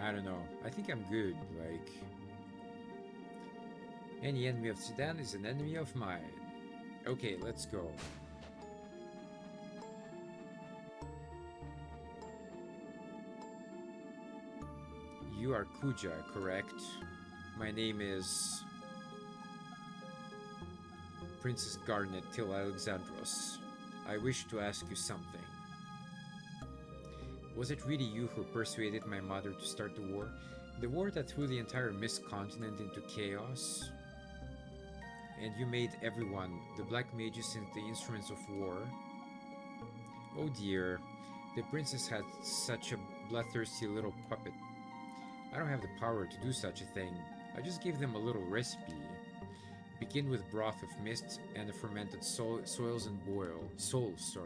I don't know. I think I'm good. Like, any enemy of Zidane is an enemy of mine. Okay, let's go. You are Kuja, correct? My name is Princess Garnet Till Alexandros. I wish to ask you something. Was it really you who persuaded my mother to start the war? The war that threw the entire Mist continent into chaos? And you made everyone, the black mages, into the instruments of war? Oh dear, the princess had such a bloodthirsty little puppet. I don't have the power to do such a thing. I just gave them a little recipe. Begin with broth of mist and the fermented soils and souls.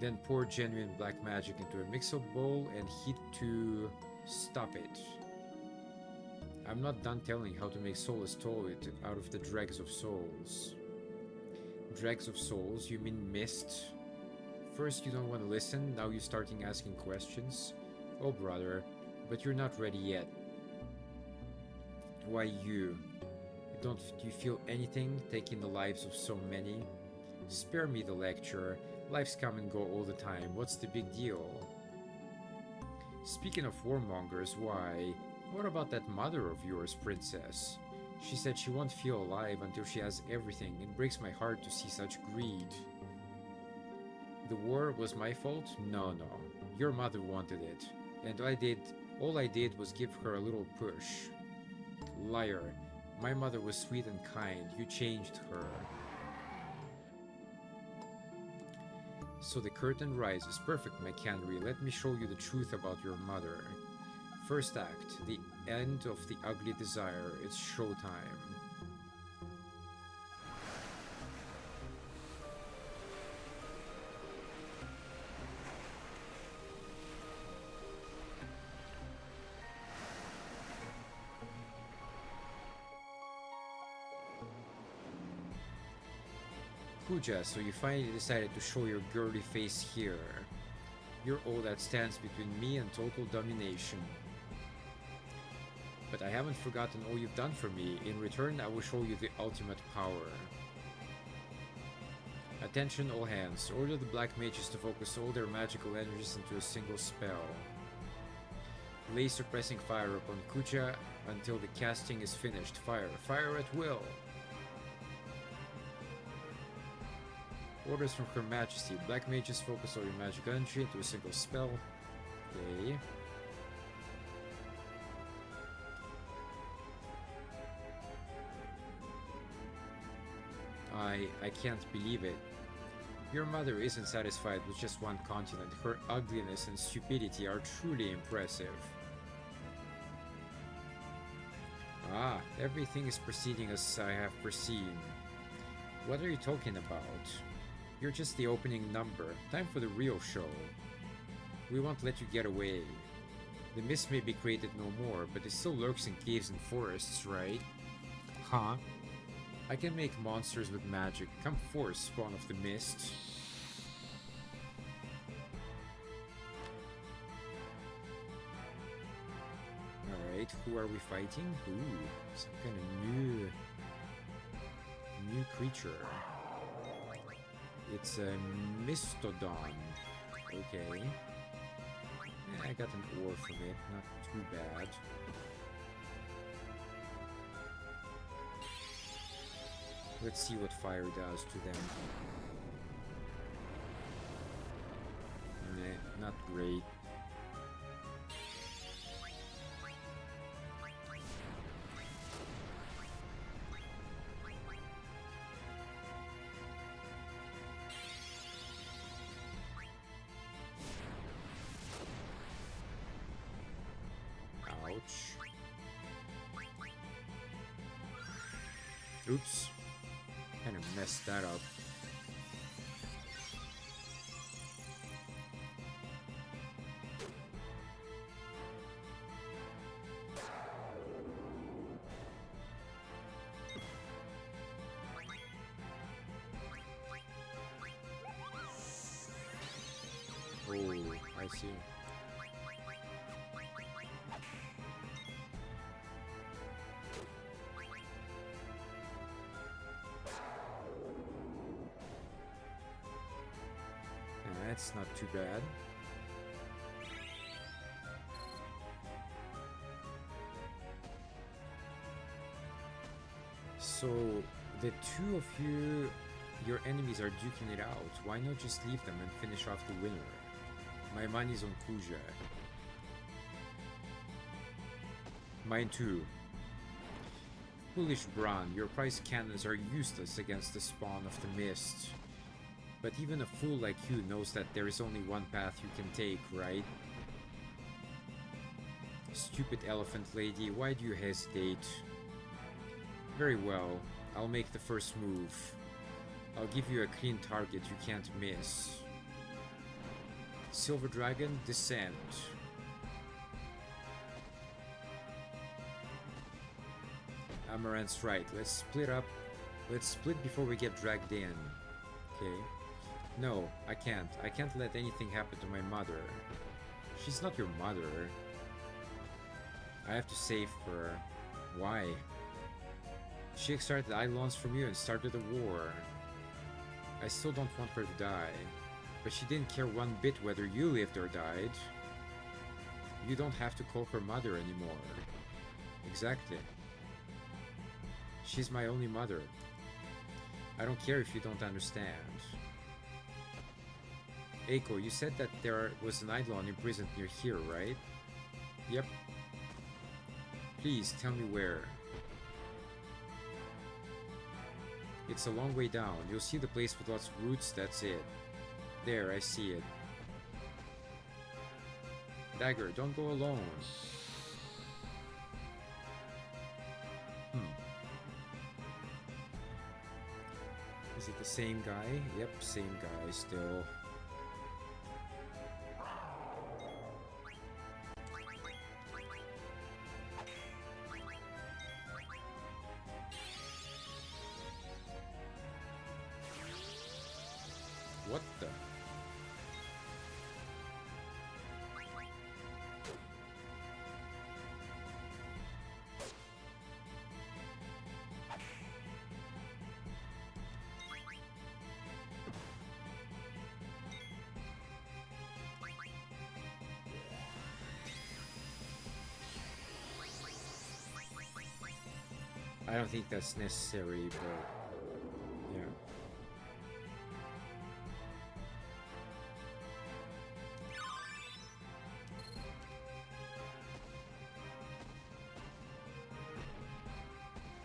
Then pour genuine black magic into a mix-up bowl and heat to stop it. I'm not done telling how to make soulless toilet out of the dregs of souls. Dregs of souls? You mean mist? First you don't want to listen, now you're starting asking questions? Oh brother, but you're not ready yet. Why you? Do you feel anything taking the lives of so many? Spare me the lecture. Lives come and go all the time. What's the big deal? Speaking of warmongers, why? What about that mother of yours, princess? She said she won't feel alive until she has everything. It breaks my heart to see such greed. The war was my fault? No. Your mother wanted it. And all I did was give her a little push. Liar. My mother was sweet and kind. You changed her. So the curtain rises. Perfect, my canary. Let me show you the truth about your mother. First act. The end of the ugly desire. It's showtime. Kuja, so you finally decided to show your girly face here. You're all that stands between me and total domination. But I haven't forgotten all you've done for me. In return, I will show you the ultimate power. Attention all hands. Order the black mages to focus all their magical energies into a single spell. Lay suppressing fire upon Kuja until the casting is finished. Fire. Fire at will. Orders from Her Majesty. Black mages focus all your magic energy into a single spell. Okay. I can't believe it. Your mother isn't satisfied with just one continent. Her ugliness and stupidity are truly impressive. Ah, everything is proceeding as I have foreseen. What are you talking about? You're just the opening number. Time for the real show. We won't let you get away. The mist may be created no more, but it still lurks in caves and forests, right? Huh? I can make monsters with magic. Come forth, spawn of the mist. Alright, who are we fighting? Ooh, some kind of new creature. It's a Mistodon. Okay. Yeah, I got an ore from it, not too bad. Let's see what fire does to them. Nah, not great. Ouch. Oops. Kind of messed that up. Oh, I see. That's not too bad. So, the two of you, your enemies are duking it out. Why not just leave them and finish off the winner? My money's on Kuja. Mine too. Foolish Bran, your prize cannons are useless against the spawn of the mist. But even a fool like you knows that there is only one path you can take, right? Stupid elephant lady, why do you hesitate? Very well, I'll make the first move. I'll give you a clean target you can't miss. Silver Dragon, descend. Amaranth's right, let's split up. Let's split before we get dragged in. Okay. No, I can't. I can't let anything happen to my mother. She's not your mother. I have to save her. Why? She extracted Eidolons from you and started a war. I still don't want her to die. But she didn't care one bit whether you lived or died. You don't have to call her mother anymore. Exactly. She's my only mother. I don't care if you don't understand. Eiko, you said that there was an Eidolon imprisoned near here, right? Yep. Please, tell me where. It's a long way down. You'll see the place with lots of roots, that's it. There, I see it. Dagger, don't go alone. Is it the same guy? Yep, same guy still. What the? I don't think that's necessary, but yeah.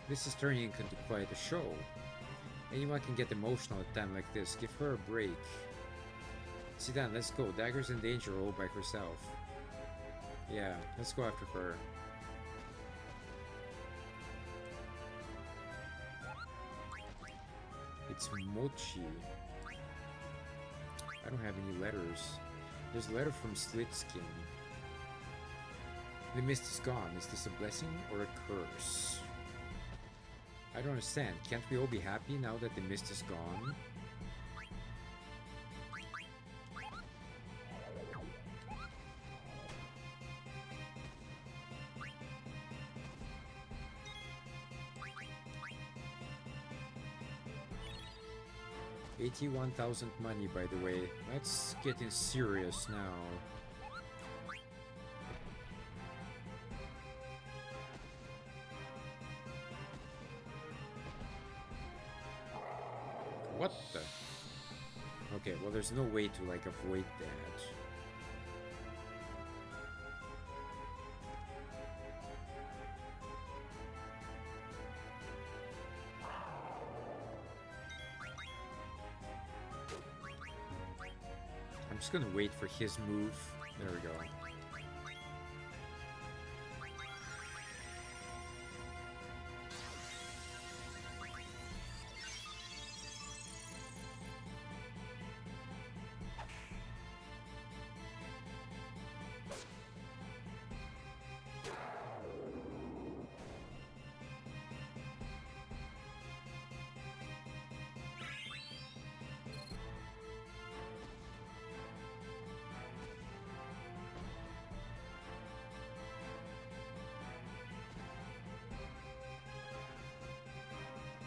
This is turning into quite a show. Anyone can get emotional at a time like this. Give her a break. Sit down, let's go. Dagger's in danger all by herself. Yeah, let's go after her. It's Mochi. I don't have any letters. There's a letter from Slitskin. The mist is gone. Is this a blessing or a curse? I don't understand. Can't we all be happy now that the mist is gone? $81,000 money, by the way. That's getting serious now. What the? Okay, well there's no way to like avoid that. I'm just gonna wait for his move. There we go.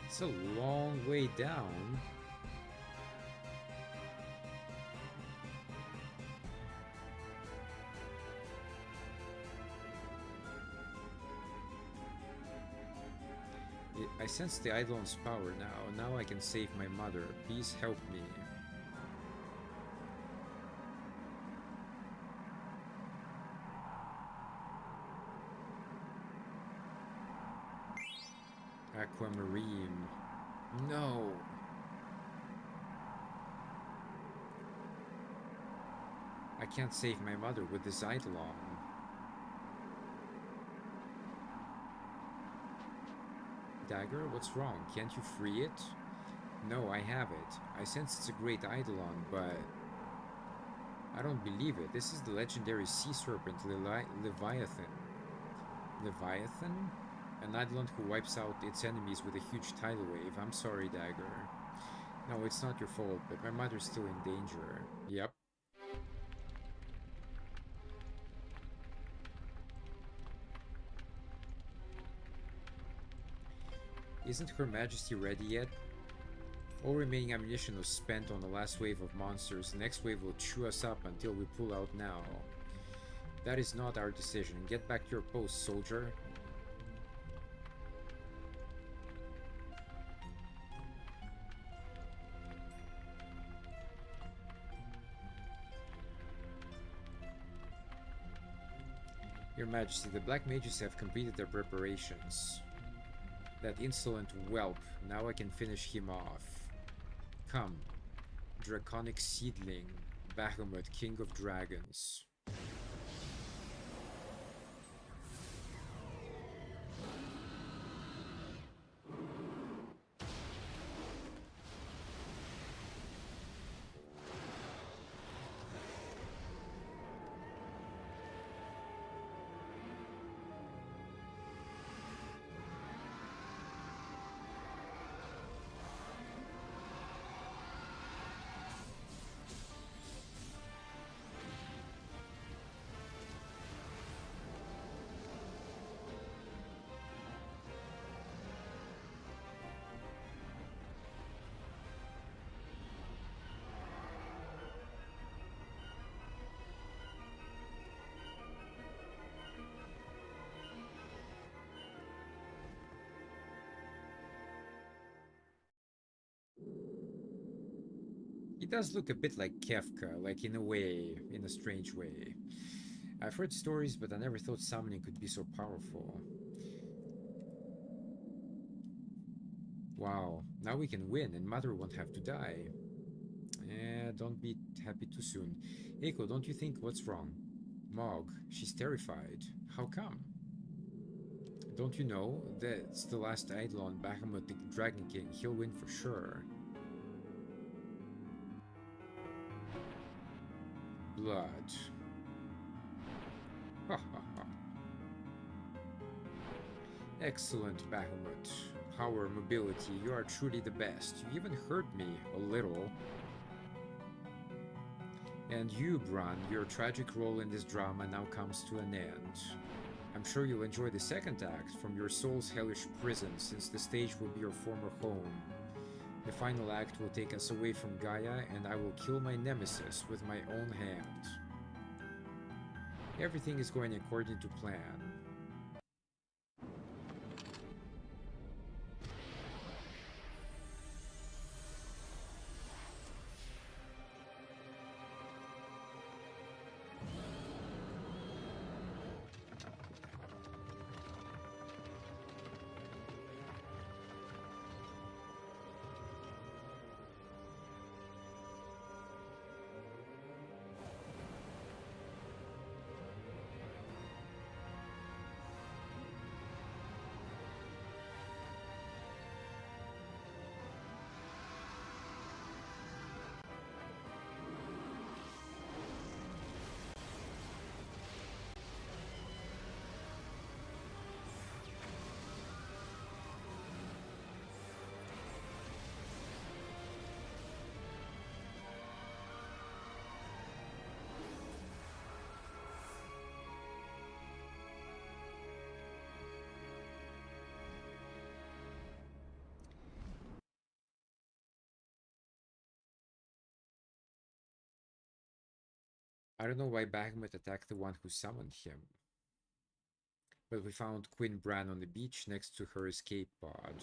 It's a long way down. I sense the Eidolon's power now. Now I can save my mother. Please help me. Aquamarine. No. I can't save my mother with this Eidolon. Dagger, what's wrong? Can't you free it? No, I have it. I sense it's a great Eidolon, but I don't believe it. This is the legendary sea serpent Leviathan. Leviathan? An Eidolon who wipes out its enemies with a huge tidal wave. I'm sorry, Dagger. No, it's not your fault, but my mother's still in danger. Yep. Isn't Her Majesty ready yet? All remaining ammunition was spent on the last wave of monsters. The next wave will chew us up until we pull out now. That is not our decision. Get back to your post, soldier. Your Majesty, the Black Mages have completed their preparations. That insolent whelp, now I can finish him off. Come, draconic seedling, Bahamut, King of Dragons. He does look a bit like Kefka, like in a way, in a strange way. I've heard stories, but I never thought summoning could be so powerful. Wow, now we can win and Mother won't have to die. Don't be happy too soon. Eiko, don't you think what's wrong? Mog, she's terrified. How come? Don't you know that's the last Eidolon Bahamut the Dragon King? He'll win for sure. Blood. Ha ha ha. Excellent, Bahamut. Power, mobility, you are truly the best. You even hurt me a little. And you, Bran, your tragic role in this drama now comes to an end. I'm sure you'll enjoy the second act from your soul's hellish prison, since the stage will be your former home. The final act will take us away from Gaia, and I will kill my nemesis with my own hand. Everything is going according to plan. I don't know why Bahamut attacked the one who summoned him, but we found Queen Bran on the beach next to her escape pod.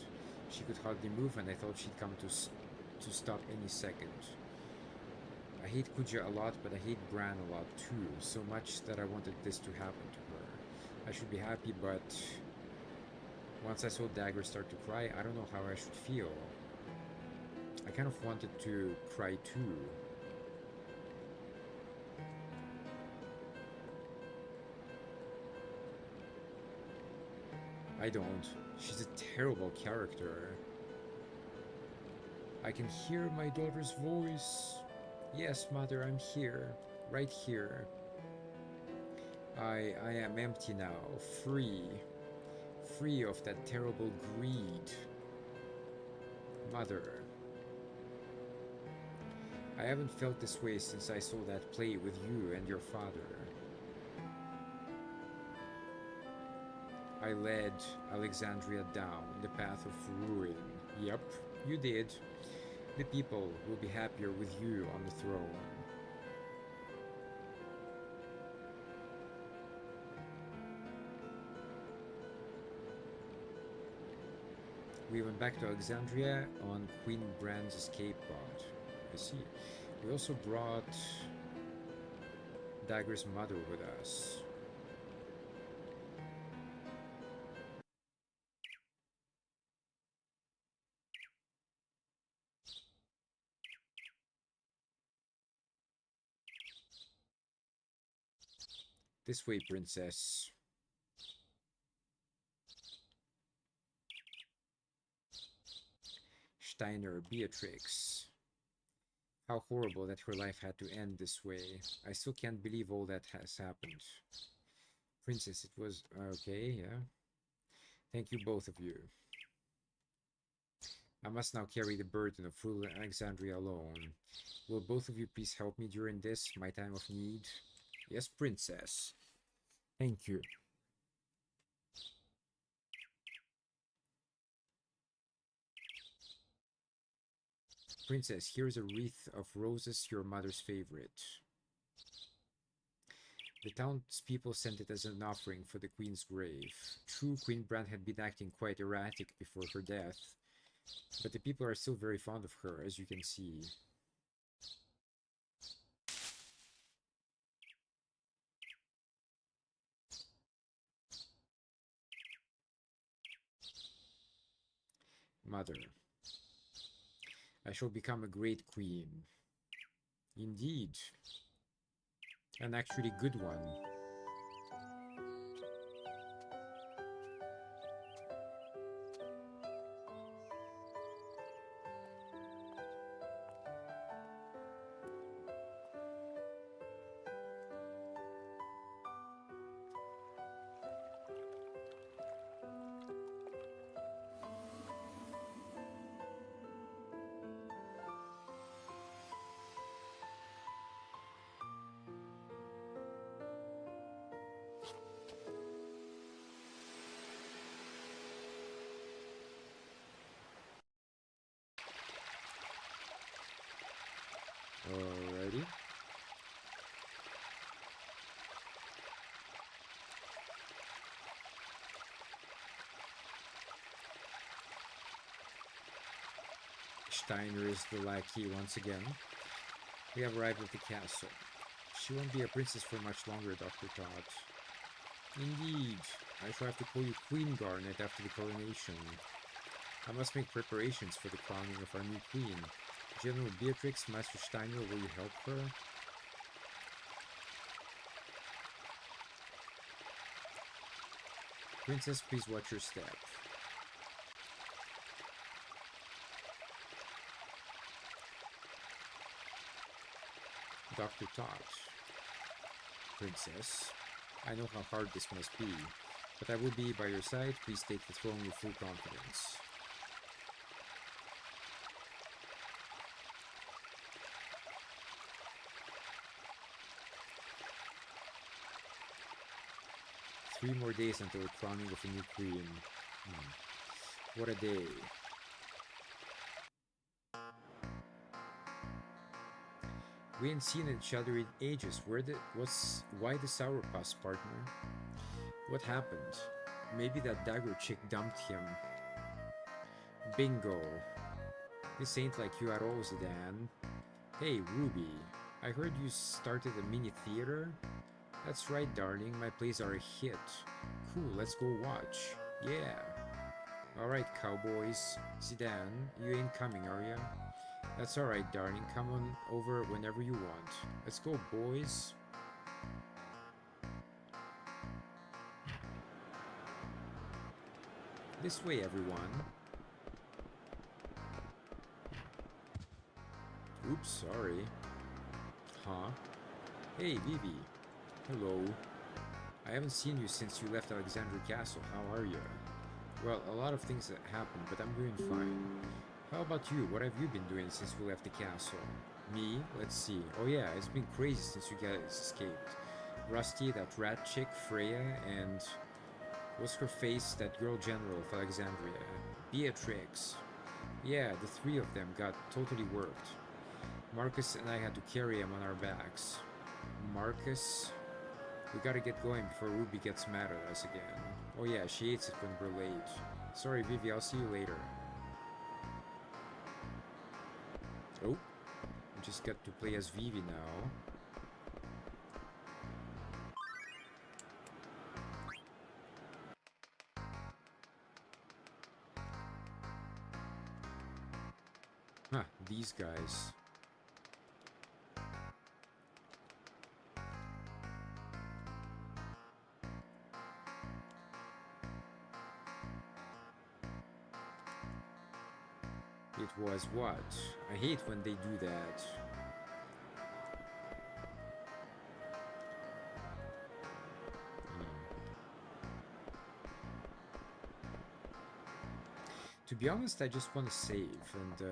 She could hardly move, and I thought she'd come to stop any second. I hate Kuja a lot, but I hate Bran a lot too, so much that I wanted this to happen to her. I should be happy, but once I saw Dagger start to cry, I don't know how I should feel. I kind of wanted to cry too. I don't. She's a terrible character. I can hear my daughter's voice. Yes, Mother, I'm here. Right here. I am empty now. Free. Free of that terrible greed. Mother. I haven't felt this way since I saw that play with you and your father. I led Alexandria down the path of ruin. Yep, you did. The people will be happier with you on the throne. We went back to Alexandria on Queen Brand's escape pod. I see. We also brought Dagger's mother with us. This way, princess. Steiner, Beatrix. How horrible that her life had to end this way. I still can't believe all that has happened. Princess, it was... okay, yeah. Thank you, both of you. I must now carry the burden of ruling Alexandria alone. Will both of you please help me during this, my time of need? Yes, princess. Thank you. Princess, here's a wreath of roses, your mother's favorite. The townspeople sent it as an offering for the queen's grave. True, Queen Brand had been acting quite erratic before her death, but the people are still very fond of her, as you can see. Mother, I shall become a great queen. Indeed. An actually good one. Alrighty. Steiner is the lackey once again. We have arrived at the castle. She won't be a princess for much longer, Dr. Todd. Indeed. I shall have to call you Queen Garnet after the coronation. I must make preparations for the crowning of our new queen. General Beatrix, Master Steiner, will you help her? Princess, please watch your step. Dr. Todd. Princess, I know how hard this must be, but I will be by your side. Please take the throne with full confidence. Three more days until the crowning of a new queen. What a day. We ain't seen each other in ages. Why the sourpuss, partner? What happened? Maybe that dagger chick dumped him. Bingo. This ain't like you at all, Zidane. Hey, Ruby. I heard you started a mini theater? That's right, darling. My plays are a hit. Cool, let's go watch. Yeah. Alright, cowboys. Zidane, you ain't coming, are ya? That's alright, darling. Come on over whenever you want. Let's go, boys. This way, everyone. Oops, sorry. Huh? Hey, Vivi. Hello. I haven't seen you since you left Alexandria Castle. How are you? Well, a lot of things that happened, but I'm doing fine. How about you? What have you been doing since we left the castle? Me? Let's see. Oh yeah, it's been crazy since you guys escaped. Rusty, that rat chick, Freya, and what's her face? That girl general of Alexandria. Beatrix. Yeah, the three of them got totally worked. Marcus and I had to carry him on our backs. Marcus? We gotta get going before Ruby gets mad at us again. Oh yeah, she hates it when we're late. Sorry, Vivi, I'll see you later. Oh, we just got to play as Vivi now. Huh, these guys. It was what? I hate when they do that. To be honest, I just want to save, and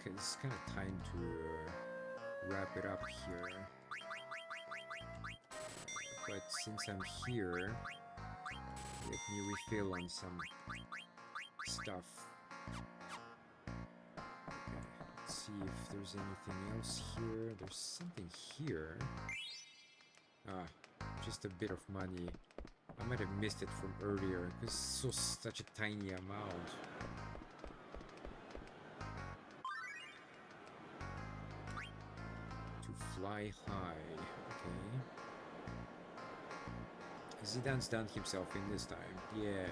it's kind of time to wrap it up here. But since I'm here, let me refill on some stuff. Okay, let's see if there's anything else here. There's something here. Ah, just a bit of money. I might have missed it from earlier, because it's such a tiny amount. Fly high, okay. Zidane's done himself in this time, yeah.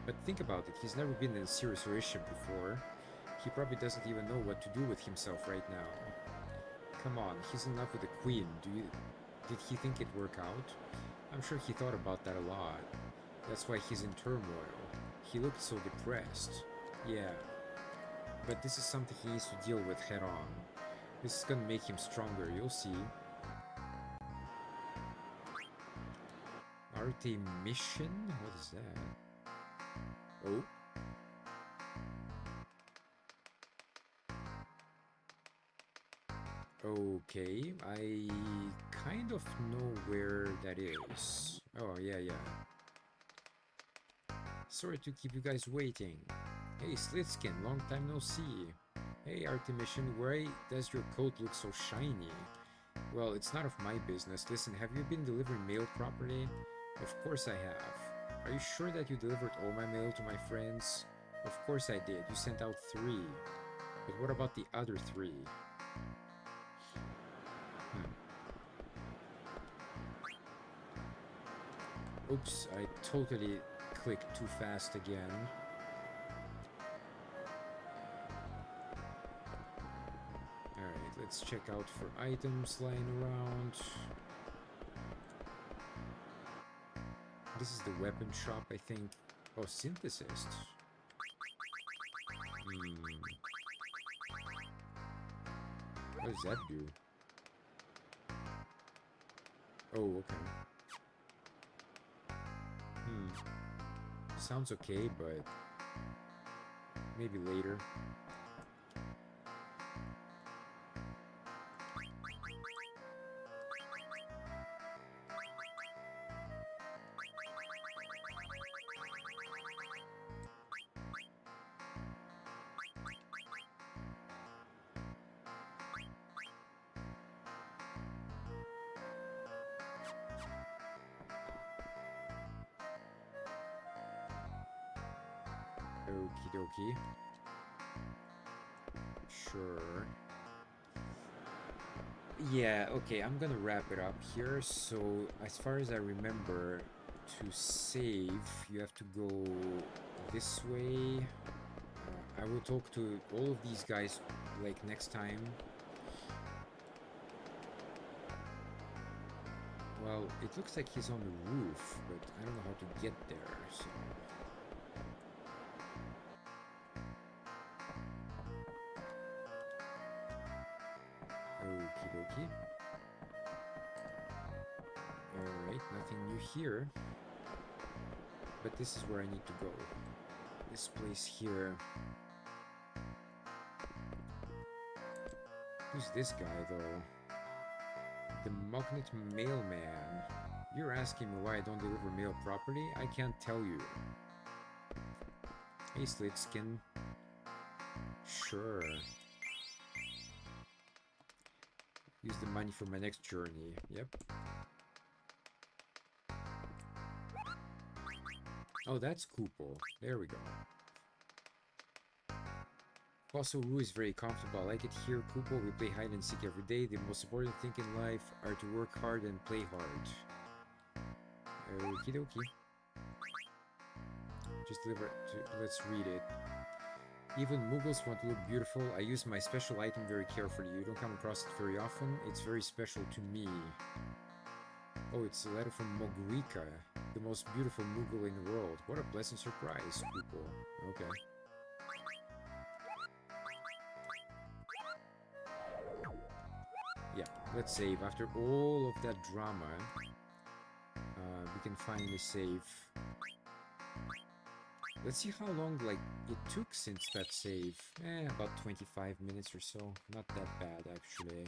But think about it, he's never been in a serious relationship before. He probably doesn't even know what to do with himself right now. Come on, he's in love with the queen. Did he think it'd work out? I'm sure he thought about that a lot. That's why he's in turmoil. He looked so depressed. Yeah. But this is something he needs to deal with head on. This is gonna make him stronger, you'll see. Arte mission? What is that? Oh. Okay, I kind of know where that is. Oh, yeah. Sorry to keep you guys waiting. Hey, Slitskin, long time no see. Hey, Artemission, why does your coat look so shiny? Well, it's none of my business. Listen, have you been delivering mail properly? Of course I have. Are you sure that you delivered all my mail to my friends? Of course I did. You sent out 3. But what about the other 3? Oops, I totally clicked too fast again. Alright, let's check out for items lying around. This is the weapon shop, I think. Oh, synthesist. What does that do? Oh, okay. Sounds okay, but maybe later. Okie dokie. Sure. Yeah, okay, I'm gonna wrap it up here. So, as far as I remember, to save, you have to go this way. I will talk to all of these guys, like, next time. Well, it looks like he's on the roof, but I don't know how to get there, so... Okie dokie. Alright, nothing new here. But this is where I need to go. This place here. Who's this guy, though? The Magnet Mailman. You're asking me why I don't deliver mail properly? I can't tell you. Hey, Slitskin. Sure. Use the money for my next journey. Yep. Oh, that's Kupo. There we go. Fossil Roo is very comfortable. I like it here, Kupo. We play hide and seek every day. The most important thing in life are to work hard and play hard. Okie dokie. Just deliver it. Let's read it. Even Muggles want to look beautiful. I use my special item very carefully. You don't come across it very often. It's very special to me. Oh, it's a letter from Mogwika, the most beautiful Moogle in the world. What a pleasant surprise, Kupo. Okay. Yeah, let's save. After all of that drama, we can finally save. Let's see how long, like, it took since that save. About 25 minutes or so. Not that bad, actually.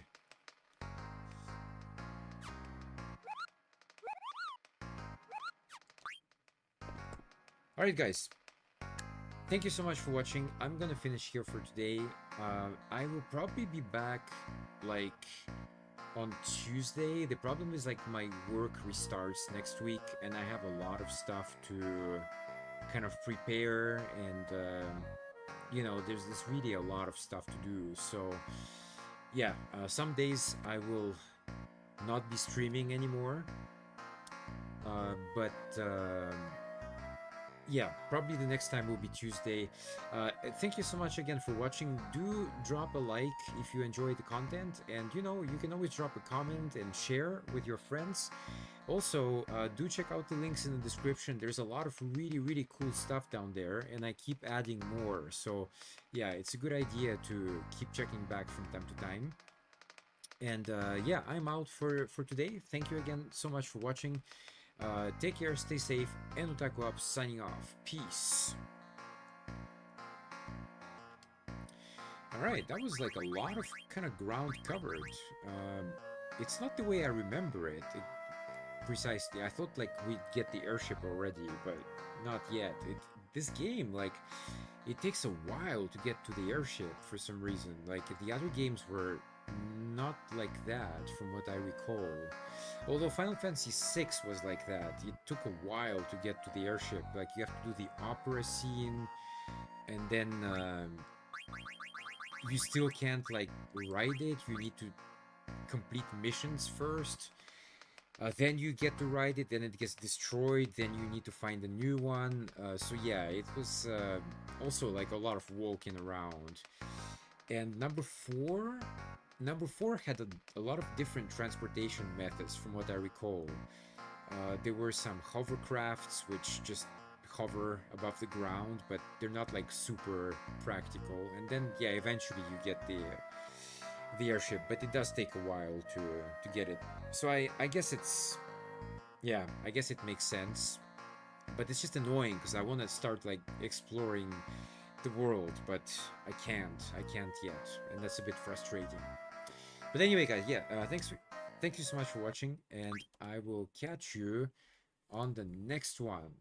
Alright, guys. Thank you so much for watching. I'm gonna finish here for today. I will probably be back, like, on Tuesday. The problem is, like, my work restarts next week, and I have a lot of stuff to kind of prepare, and you know, there's really a lot of stuff to do. So yeah, some days I will not be streaming anymore, but yeah, probably the next time will be Tuesday. Thank you so much again for watching. Do drop a like if you enjoy the content, and you know, you can always drop a comment and share with your friends. Also, do check out the links in the description. There's a lot of really cool stuff down there, and I keep adding more. So yeah, it's a good idea to keep checking back from time to time. And yeah, I'm out for today. Thank you again so much for watching. Take care, stay safe, and Otaku Up signing off. Peace. Alright, that was like a lot of kind of ground covered. It's not the way I remember it. Precisely. I thought like we'd get the airship already, but not yet. This game, like, it takes a while to get to the airship for some reason. Like, the other games were not like that from what I recall. Although Final Fantasy VI was like that. It took a while to get to the airship. Like, you have to do the opera scene, and then you still can't like ride it. You need to complete missions first. Then you get to ride it, then it gets destroyed, then you need to find a new one. So yeah, it was also like a lot of walking around. And number four had a lot of different transportation methods from what I recall. There were some hovercrafts which just hover above the ground, but they're not like super practical. And then yeah, eventually you get the airship, but it does take a while to get it. So I guess it's, yeah, I guess it makes sense, but it's just annoying because I want to start like exploring the world, but I can't yet, and that's a bit frustrating. But anyway, guys, yeah, thank you so much for watching, and I will catch you on the next one.